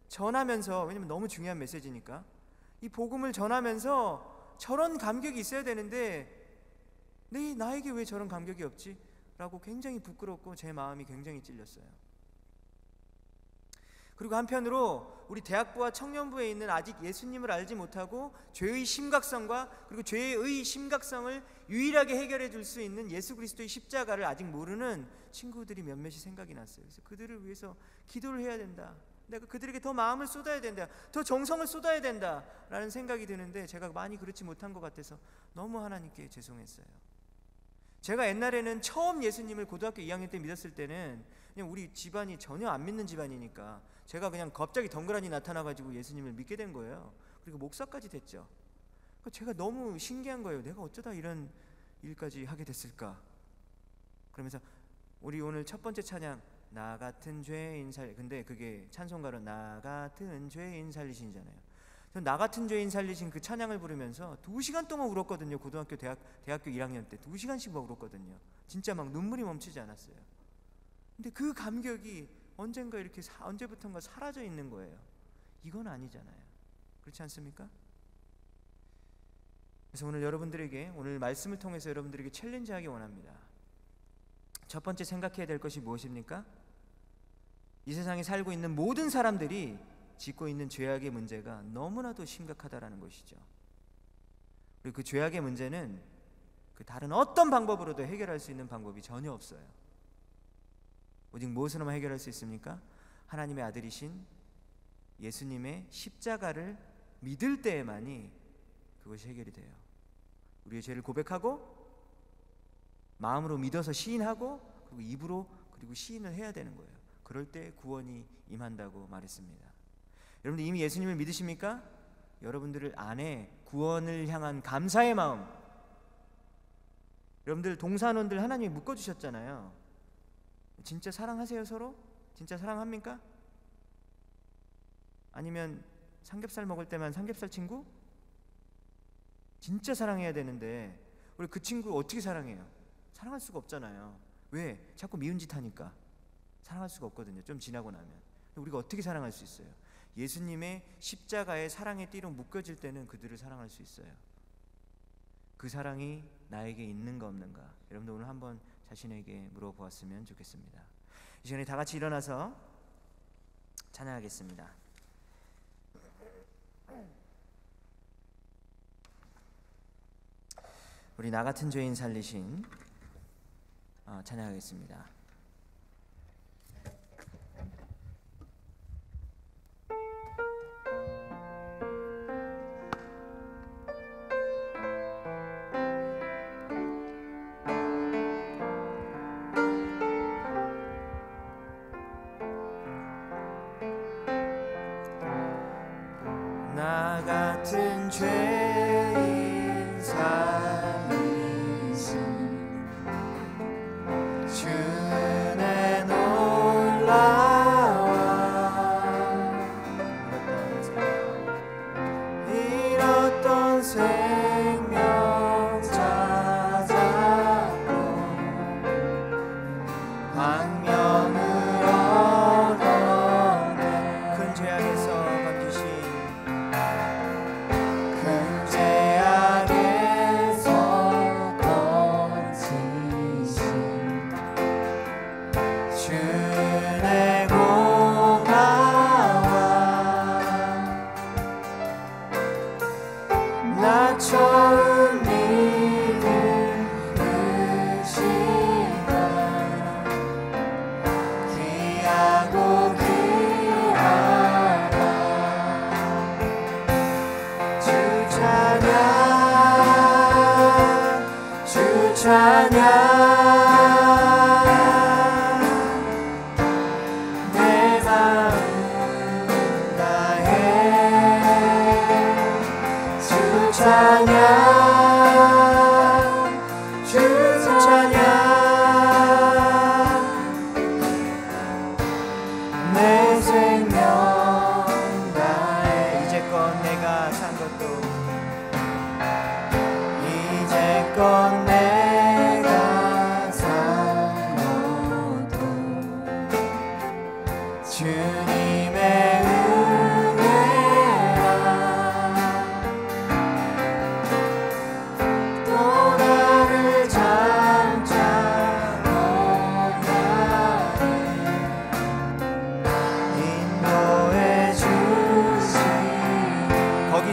전하면서, 왜냐면 너무 중요한 메시지니까, 이 복음을 전하면서 저런 감격이 있어야 되는데 나에게 왜 저런 감격이 없지? 라고 굉장히 부끄럽고 제 마음이 굉장히 찔렸어요. 그리고 한편으로 우리 대학부와 청년부에 있는 아직 예수님을 알지 못하고 죄의 심각성과 그리고 죄의 심각성을 유일하게 해결해 줄 수 있는 예수 그리스도의 십자가를 아직 모르는 친구들이 몇몇이 생각이 났어요. 그래서 그들을 위해서 기도를 해야 된다, 내가 그들에게 더 마음을 쏟아야 된다, 더 정성을 쏟아야 된다 라는 생각이 드는데 제가 많이 그렇지 못한 것 같아서 너무 하나님께 죄송했어요. 제가 옛날에는 처음 예수님을 고등학교 2학년 때 믿었을 때는 그냥 우리 집안이 전혀 안 믿는 집안이니까 제가 그냥 갑자기 덩그러니 나타나가지고 예수님을 믿게 된 거예요. 그리고 목사까지 됐죠. 제가 너무 신기한 거예요. 내가 어쩌다 이런 일까지 하게 됐을까. 그러면서 우리 오늘 첫 번째 찬양 나 같은 죄인 근데 그게 찬송가로 나 같은 죄인 살리신이잖아요. 전 나 같은 죄인 살리신 그 찬양을 부르면서 2시간 동안 울었거든요. 고등학교 대학교 1학년 때 2시간씩 막 울었거든요. 진짜 막 눈물이 멈추지 않았어요. 근데 그 감격이 언젠가 이렇게 언제부턴가 사라져 있는 거예요. 이건 아니잖아요. 그렇지 않습니까? 그래서 오늘 여러분들에게, 오늘 말씀을 통해서 여러분들에게 챌린지하기 원합니다. 첫 번째 생각해야 될 것이 무엇입니까? 이 세상에 살고 있는 모든 사람들이 짓고 있는 죄악의 문제가 너무나도 심각하다라는 것이죠. 그리고 그 죄악의 문제는 그 다른 어떤 방법으로도 해결할 수 있는 방법이 전혀 없어요. 오직 무엇으로만 해결할 수 있습니까? 하나님의 아들이신 예수님의 십자가를 믿을 때에만이 그것이 해결이 돼요. 우리의 죄를 고백하고 마음으로 믿어서 시인하고 그리고 입으로 그리고 시인을 해야 되는 거예요. 그럴 때 구원이 임한다고 말했습니다. 여러분들 이미 예수님을 믿으십니까? 여러분들 안에 구원을 향한 감사의 마음, 여러분들 동산원들 하나님이 묶어주셨잖아요. 진짜 사랑하세요 서로? 진짜 사랑합니까? 아니면 삼겹살 먹을 때만 삼겹살 친구? 진짜 사랑해야 되는데 우리 그 친구 어떻게 사랑해요? 사랑할 수가 없잖아요. 왜? 자꾸 미운 짓 하니까 사랑할 수가 없거든요. 좀 지나고 나면. 우리가 어떻게 사랑할 수 있어요? 예수님의 십자가의 사랑의 띠로 묶여질 때는 그들을 사랑할 수 있어요. 그 사랑이 나에게 있는가 없는가, 여러분들 오늘 한번 자신에게 물어보았으면 좋겠습니다. 이 시간에 다 같이 일어나서 찬양하겠습니다. 우리 나 같은 죄인 살리신 찬양하겠습니다. 나 같은 죄인 살리신 주의 놀라와 잃었던 생명 찾았고 광명을 얻었네. 큰 죄악에서 건지신 주의 고마워. 나 처음 믿은 그 시간 귀하고 귀하다. 주 찬양, 주 찬양. 찬양, 주 찬양, 내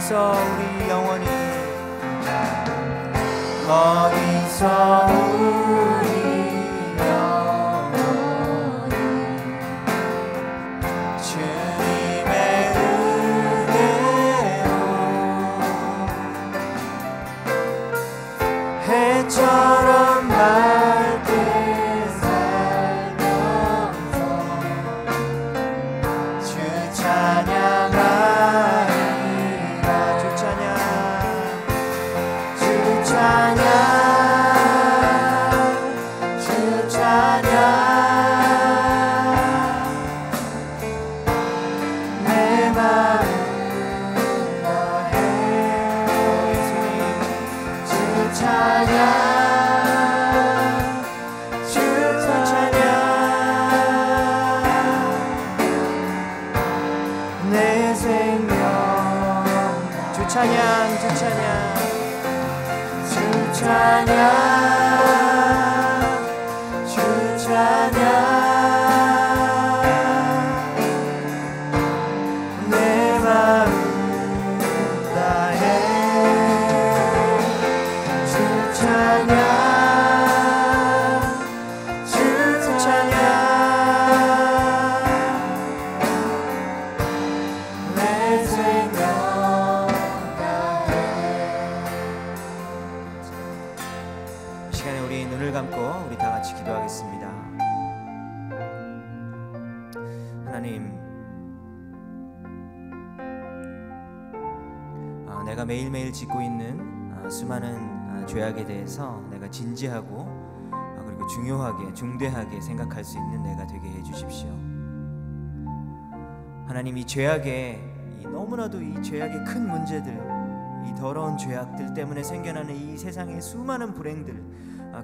거기서 우리 영원히 거기서 우리 영원히 주님의 은혜로 해처럼 맑게 살면서 주 찬양하리라. 주 찬양 주 찬양 주 찬양 내 마음 다해 예수님 주 찬양 내 생명 주 찬양 주 찬양 주 찬양 주 찬양 내 마음 다해 주 찬양 주 찬양 내 생명 다해. 이 시간에 우리 눈을 감고 우리 다 같이 기도하겠습니다. 하나님, 내가 매일매일 짓고 있는 수많은 죄악에 대해서 내가 진지하고 그리고 중요하게 중대하게 생각할 수 있는 내가 되게 해주십시오. 하나님, 이 죄악에 너무나도 이 죄악의 큰 문제들, 이 더러운 죄악들 때문에 생겨나는 이 세상의 수많은 불행들,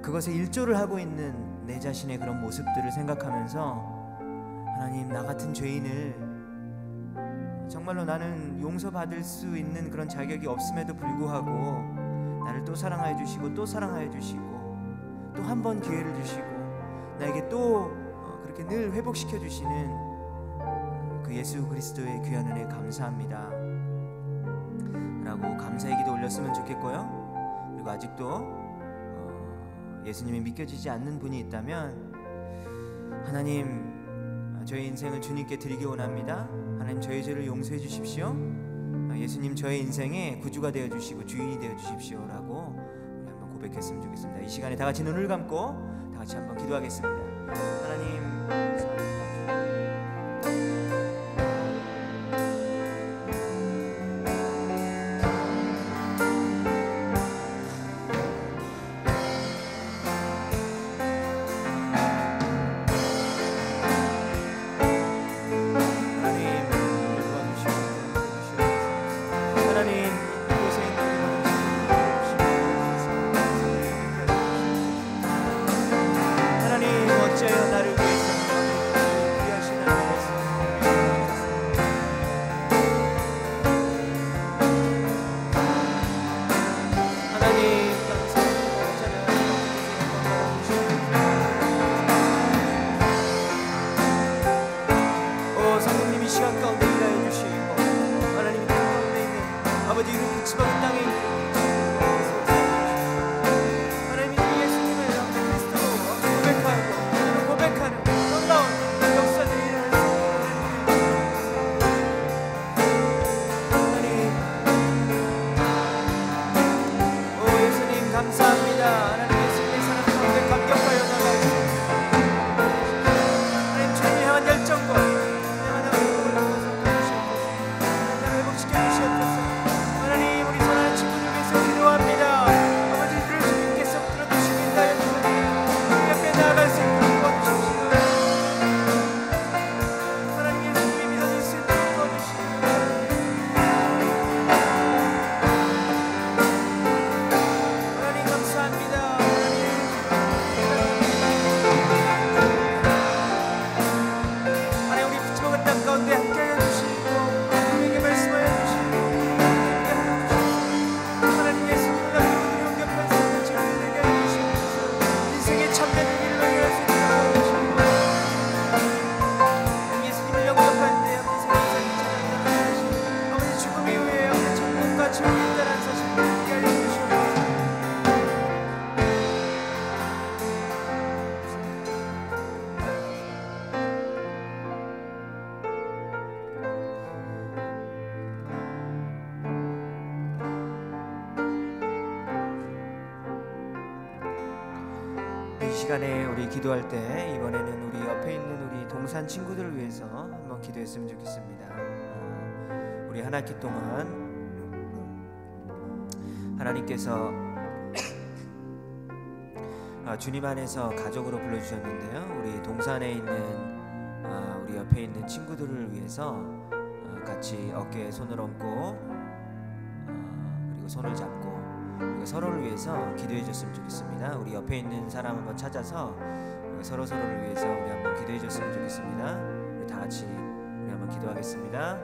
그것에 일조를 하고 있는 내 자신의 그런 모습들을 생각하면서 하나님, 나 같은 죄인을 정말로 나는 용서받을 수 있는 그런 자격이 없음에도 불구하고 나를 또 사랑하여 주시고 또 사랑하여 주시고 또 한 번 기회를 주시고 나에게 또 그렇게 늘 회복시켜 주시는 그 예수 그리스도의 귀한 은혜 감사합니다 라고 감사의 기도 올렸으면 좋겠고요. 그리고 아직도 예수님이 믿겨지지 않는 분이 있다면 하나님, 저의 인생을 주님께 드리기 원합니다. 하나님, 저의 죄를 용서해 주십시오. 예수님, 저의 인생의 구주가 되어 주시고 주인이 되어 주십시오 라고 우리 한번 고백했으면 좋겠습니다. 이 시간에 다 같이 눈을 감고 다 같이 한번 기도하겠습니다. 하나님, 어째요 나를 위해서 귀하신 시간에 우리 기도할 때 이번에는 우리 옆에 있는 우리 동산 친구들을 위해서 한번 기도했으면 좋겠습니다. 우리 한 학기 동안 하나님께서 주님 안에서 가족으로 불러주셨는데요. 우리 동산에 있는 우리 옆에 있는 친구들을 위해서 같이 어깨에 손을 얹고 그리고 손을 잡고 그리고 서로를 위해서 기도해 줬으면 좋겠습니다. 우리 옆에 있는 사람 한번 찾아서 서로를 위해서 우리 한번 기도해 줬으면 좋겠습니다. 우리 다 같이 우리 한번 기도하겠습니다.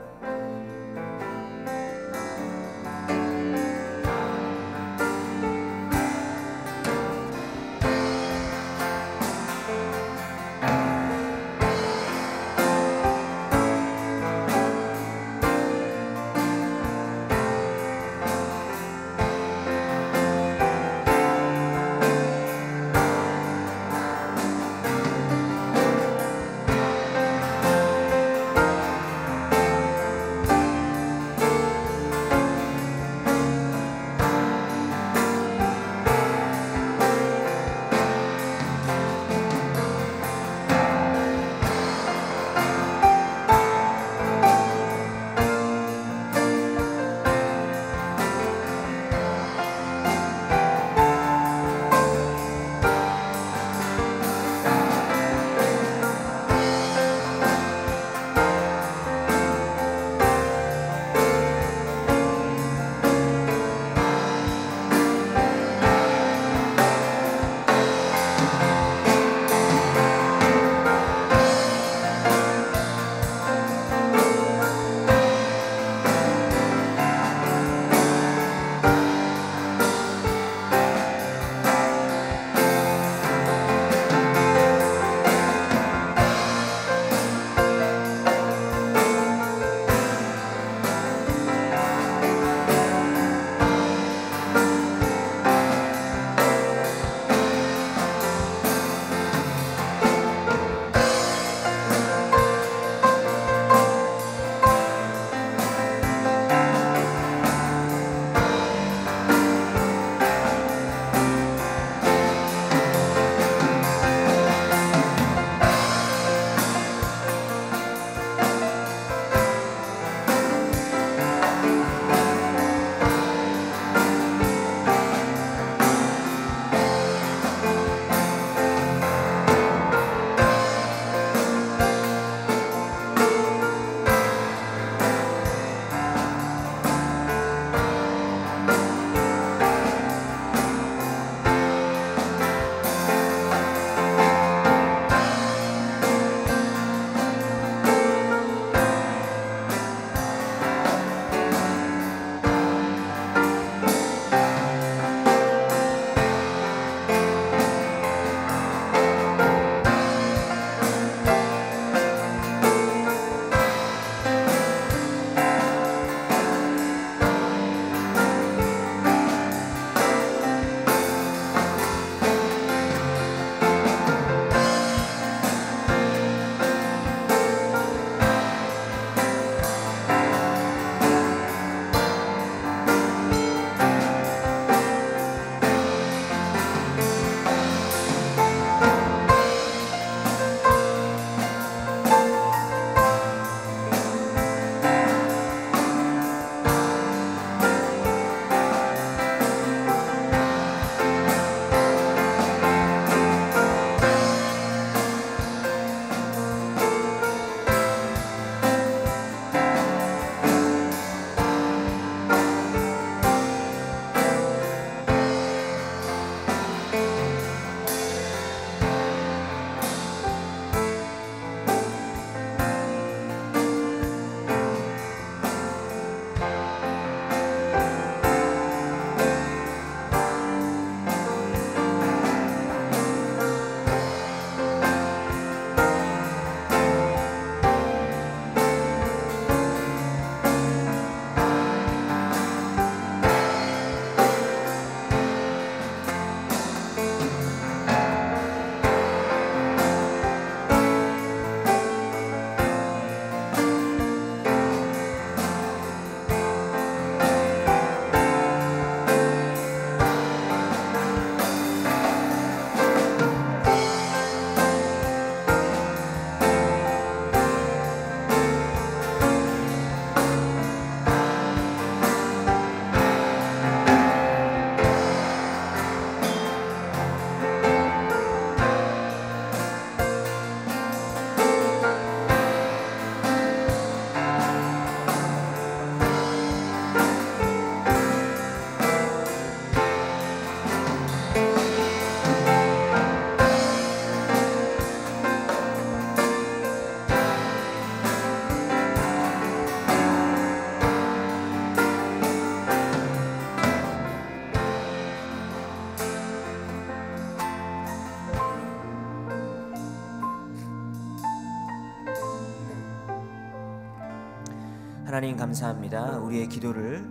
하나님 감사합니다. 우리의 기도를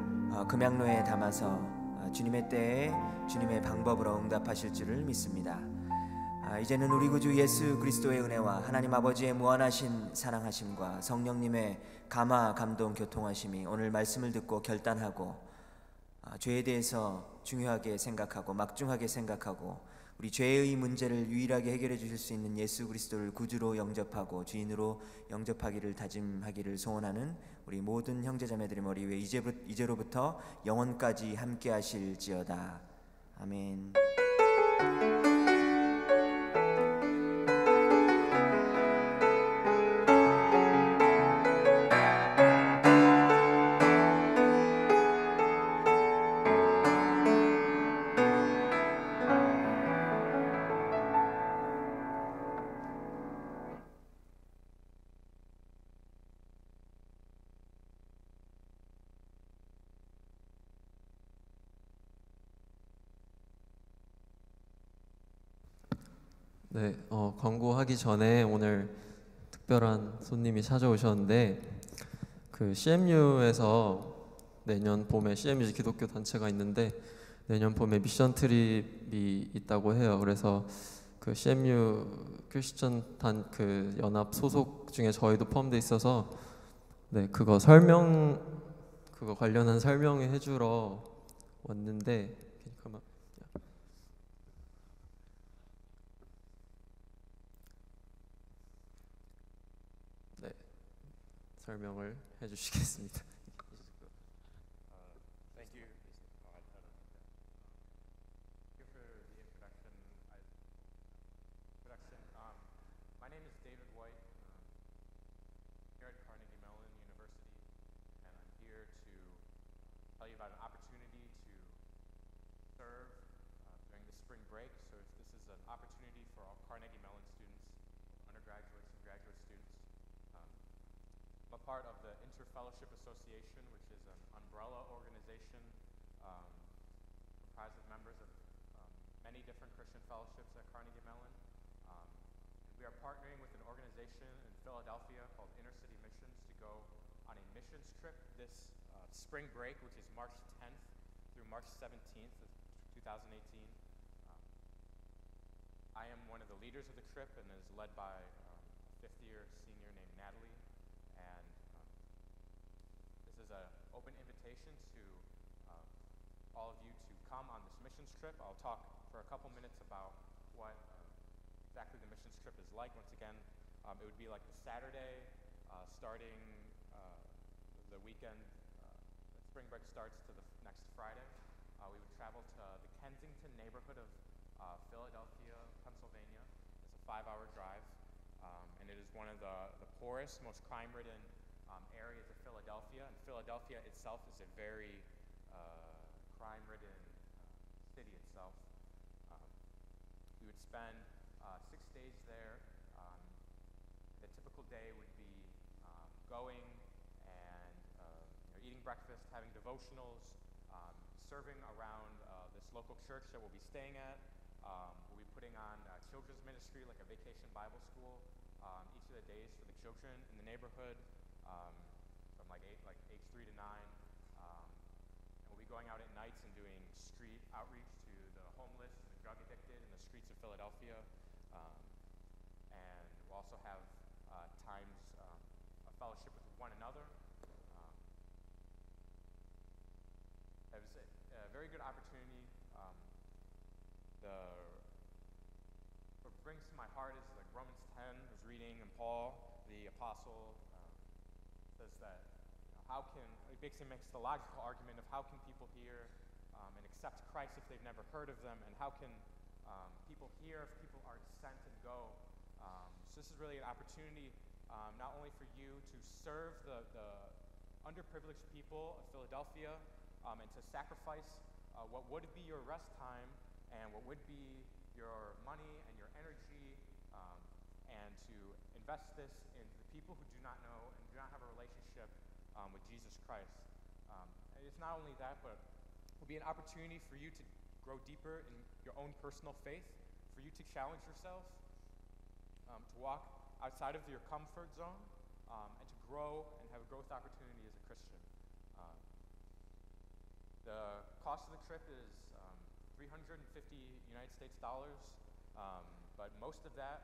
금양로에 담아서 주님의 때에 주님의 방법으로 응답하실 줄을 믿습니다. 이제는 우리 구주 예수 그리스도의 은혜와 하나님 아버지의 무한하신 사랑하심과 성령님의 감화 감동 교통하심이 오늘 말씀을 듣고 결단하고 죄에 대해서 중요하게 생각하고 막중하게 생각하고 우리 죄의 문제를 유일하게 해결해 주실 수 있는 예수 그리스도를 구주로 영접하고 주인으로 영접하기를 다짐하기를 소원하는 우리 모든 형제자매들의 머리 위에 이제로부터 영원까지 함께 하실지어다. 아멘. 네, 광고하기 전에 오늘 특별한 손님이 찾아오셨는데 그 CMU에서 내년 봄에 CMU 기독교 단체가 있는데 내년 봄에 미션 트립이 있다고 해요. 그래서 그 CMU 크리스천 그 연합 소속 중에 저희도 포함돼 있어서 네, 그거 관련한 설명을 해주러 왔는데 설명을 해주시겠습니다. Thank you. I don't need that. Thank you for the introduction. My name is David White. Here at Carnegie Mellon University, and I'm here to tell you about an opportunity to serve during the spring break. So this is an opportunity for all Carnegie Mellon students, undergraduates and graduate students. I'm a part of the Interfellowship Association, which is an umbrella organization comprised of members of many different Christian fellowships at Carnegie Mellon. And we are partnering with an organization in Philadelphia called Inner City Missions to go on a missions trip this spring break, which is March 10th through March 17th of 2018. I am one of the leaders of the trip and is led by a fifth-year senior named Natalie. And this is an open invitation to all of you to come on this missions trip. I'll talk for a couple minutes about what exactly the missions trip is like. Once again, it would be like the Saturday starting the weekend. The spring break starts to the next Friday. We would travel to the Kensington neighborhood of Philadelphia, Pennsylvania. It's a 5-hour drive. And it is one of the poorest, most crime-ridden areas of Philadelphia. And Philadelphia itself is a very crime-ridden city itself. We would spend 6 days there. The typical day would be going and eating breakfast, having devotionals, serving around this local church that we'll be staying at. We'll be putting on children's ministry, like a vacation Bible school, each of the days for the children in the neighborhood, from age 3 to 9. And we'll be going out at nights and doing street outreach to the homeless and the drug addicted in the streets of Philadelphia. And we'll also have times of fellowship with one another. It was a very good opportunity. What brings to my heart is like Romans 10 I was reading, and Paul, the apostle, says that it makes the logical argument of how can people hear and accept Christ if they've never heard of them, and how can people hear if people aren't sent and go. So this is really an opportunity not only for you to serve the underprivileged people of Philadelphia and to sacrifice what would be your rest time and what would be your money and your energy, and to invest this in the people who do not know and do not have a relationship with Jesus Christ. And it's not only that, but it will be an opportunity for you to grow deeper in your own personal faith, for you to challenge yourself, to walk outside of your comfort zone, and to grow and have a growth opportunity as a Christian. The cost of the trip is $350 United States dollars, but most of that,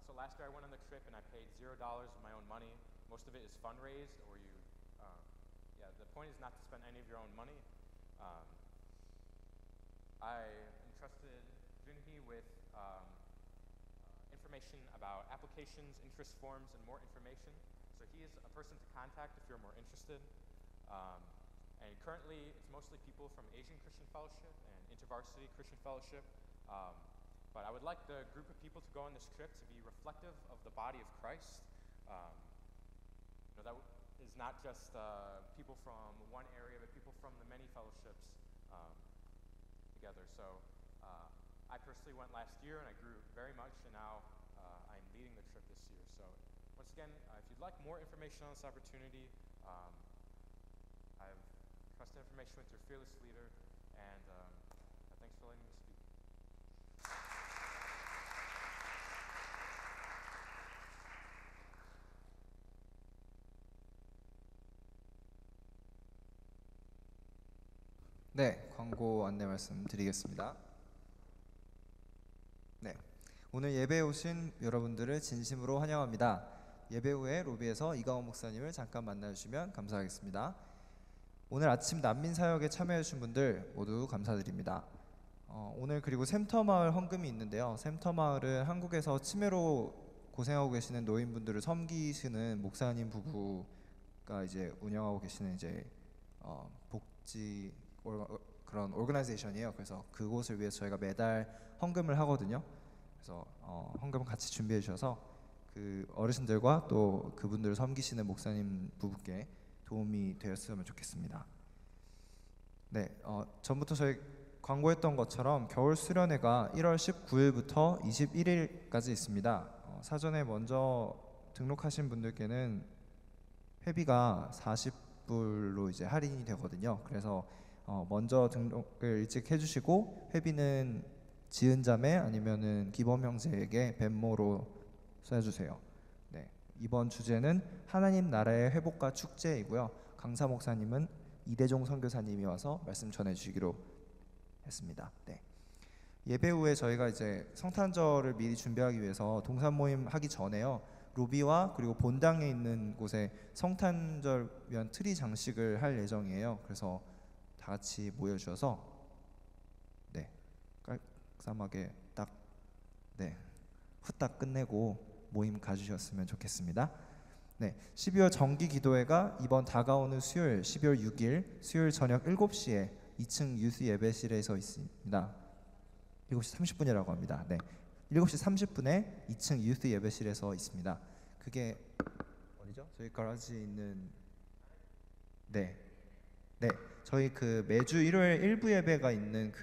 so last year I went on the trip and I paid $0 of my own money. Most of it is fundraised, or the point is not to spend any of your own money. I entrusted Junhee with information about applications, interest forms, and more information. So he is a person to contact if you're more interested. And currently, it's mostly people from Asian Christian Fellowship and InterVarsity Christian Fellowship. But I would like the group of people to go on this trip to be reflective of the body of Christ. That is not just people from one area, but people from the many fellowships together. So I personally went last year, and I grew very much, and now I'm leading the trip this year. So once again, if you'd like more information on this opportunity, I've trusted information with your fearless leader, and thanks for letting me speak. 네, 광고 안내 말씀드리겠습니다. 네, 오늘 예배에 오신 여러분들을 진심으로 환영합니다. 예배 후에 로비에서 이가원 목사님을 잠깐 만나주시면 감사하겠습니다. 오늘 아침 난민 사역에 참여해주신 분들 모두 감사드립니다. 오늘 그리고 샘터마을 헌금이 있는데요. 샘터마을은 한국에서 치매로 고생하고 계시는 노인분들을 섬기시는 목사님 부부가 이제 운영하고 계시는 이제 복지 그런 오르가나이제이션이에요. 그래서 그곳을 위해서 저희가 매달 헌금을 하거든요. 그래서 헌금을 같이 준비해 주셔서 그 어르신들과 또 그분들을 섬기시는 목사님 부부께 도움이 되었으면 좋겠습니다. 네, 전부터 저희 광고했던 것처럼 겨울 수련회가 1월 19일부터 21일까지 있습니다. 사전에 먼저 등록하신 분들께는 회비가 40불로 이제 할인이 되거든요. 그래서 먼저 등록을 일찍 해주시고 회비는 지은 자매 아니면은 기범 형제에게 벤모로 써주세요. 네, 이번 주제는 하나님 나라의 회복과 축제이고요. 강사 목사님은 이대종 선교사님이 와서 말씀 전해주시기로 했습니다. 네. 예배 후에 저희가 이제 성탄절을 미리 준비하기 위해서 동산 모임 하기 전에요. 로비와 그리고 본당에 있는 곳에 성탄절 위한 트리 장식을 할 예정이에요. 그래서 다 같이 모여주셔서 네, 깔끔하게 딱 후딱 끝내고 모임 가주셨으면 좋겠습니다. 네, 12월 정기 기도회가 이번 다가오는 수요일 12월 6일 수요일 저녁 7시에 2층 유스 예배실에서 있습니다. 7시 30분이라고 합니다. 네, 7시 30분에 2층 유스 예배실에서 있습니다. 그게 어디죠? 저희 가라지에 있는 네, 저희 그 매주 일요일 일부 예배가 있는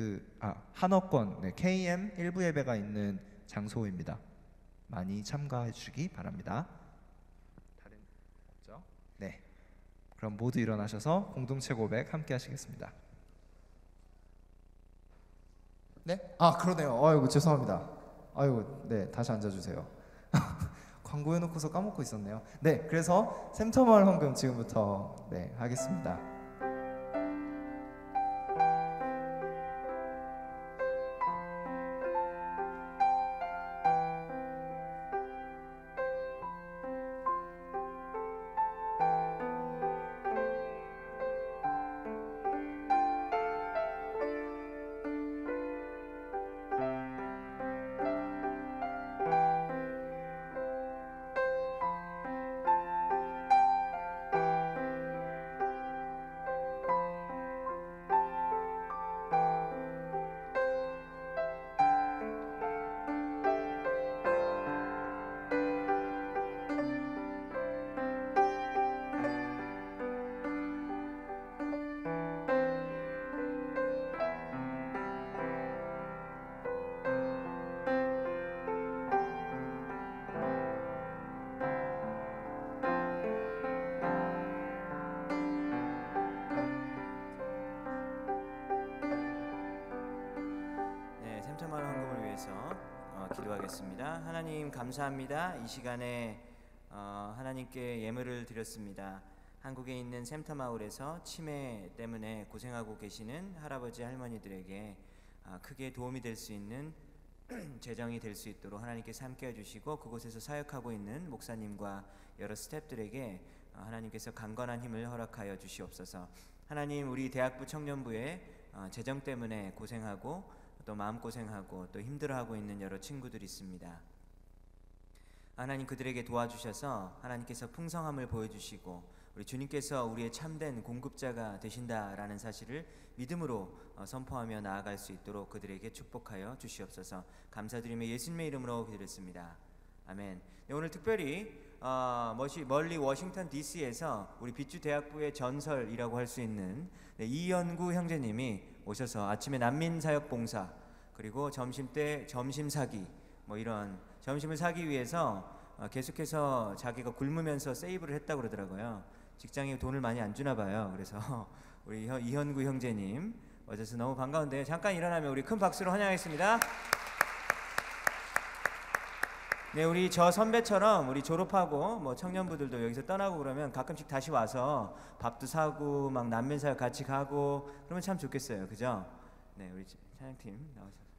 한옥권 KM 일부 예배가 있는 장소입니다. 많이 참가해 주시기 바랍니다. 다른 없죠? 네, 그럼 모두 일어나셔서 공동체 고백 함께 하시겠습니다. 네? 그러네요. 아이고 죄송합니다. 아이고 네, 다시 앉아주세요. 광고해놓고서 까먹고 있었네요. 네, 그래서 샘터마을 헌금 지금부터 하겠습니다. 기도하겠습니다. 하나님 감사합니다. 이 시간에 하나님께 예물을 드렸습니다. 한국에 있는 샘터마을에서 치매 때문에 고생하고 계시는 할아버지 할머니들에게 크게 도움이 될 수 있는 재정이 될 수 있도록 하나님께서 함께 해주시고, 그곳에서 사역하고 있는 목사님과 여러 스태프들에게 하나님께서 강건한 힘을 허락하여 주시옵소서. 하나님, 우리 대학부 청년부에 재정 때문에 고생하고 또 마음고생하고 또 힘들어하고 있는 여러 친구들이 있습니다. 하나님, 그들에게 도와주셔서 하나님께서 풍성함을 보여주시고 우리 주님께서 우리의 참된 공급자가 되신다라는 사실을 믿음으로 선포하며 나아갈 수 있도록 그들에게 축복하여 주시옵소서. 감사드리며 예수님의 이름으로 기도했습니다. 아멘. 네, 오늘 특별히 멀리 워싱턴 DC에서 우리 빛주 대학부의 전설이라고 할 수 있는 이연구 형제님이 오셔서 아침에 난민 사역 봉사, 그리고 점심 때 점심 사기, 뭐 이런 점심을 사기 위해서 계속해서 자기가 굶으면서 세이브를 했다고 그러더라고요. 직장에 돈을 많이 안 주나 봐요. 그래서 우리 이현구 형제님 어제서 너무 반가운데 잠깐 일어나면 우리 큰 박수로 환영하겠습니다. 네, 우리 저 선배처럼 우리 졸업하고 뭐 청년부들도 여기서 떠나고 그러면 가끔씩 다시 와서 밥도 사고 막 난민사역 같이 가고 그러면 참 좋겠어요. 그죠? 네, 우리 찬양팀 나오셔서.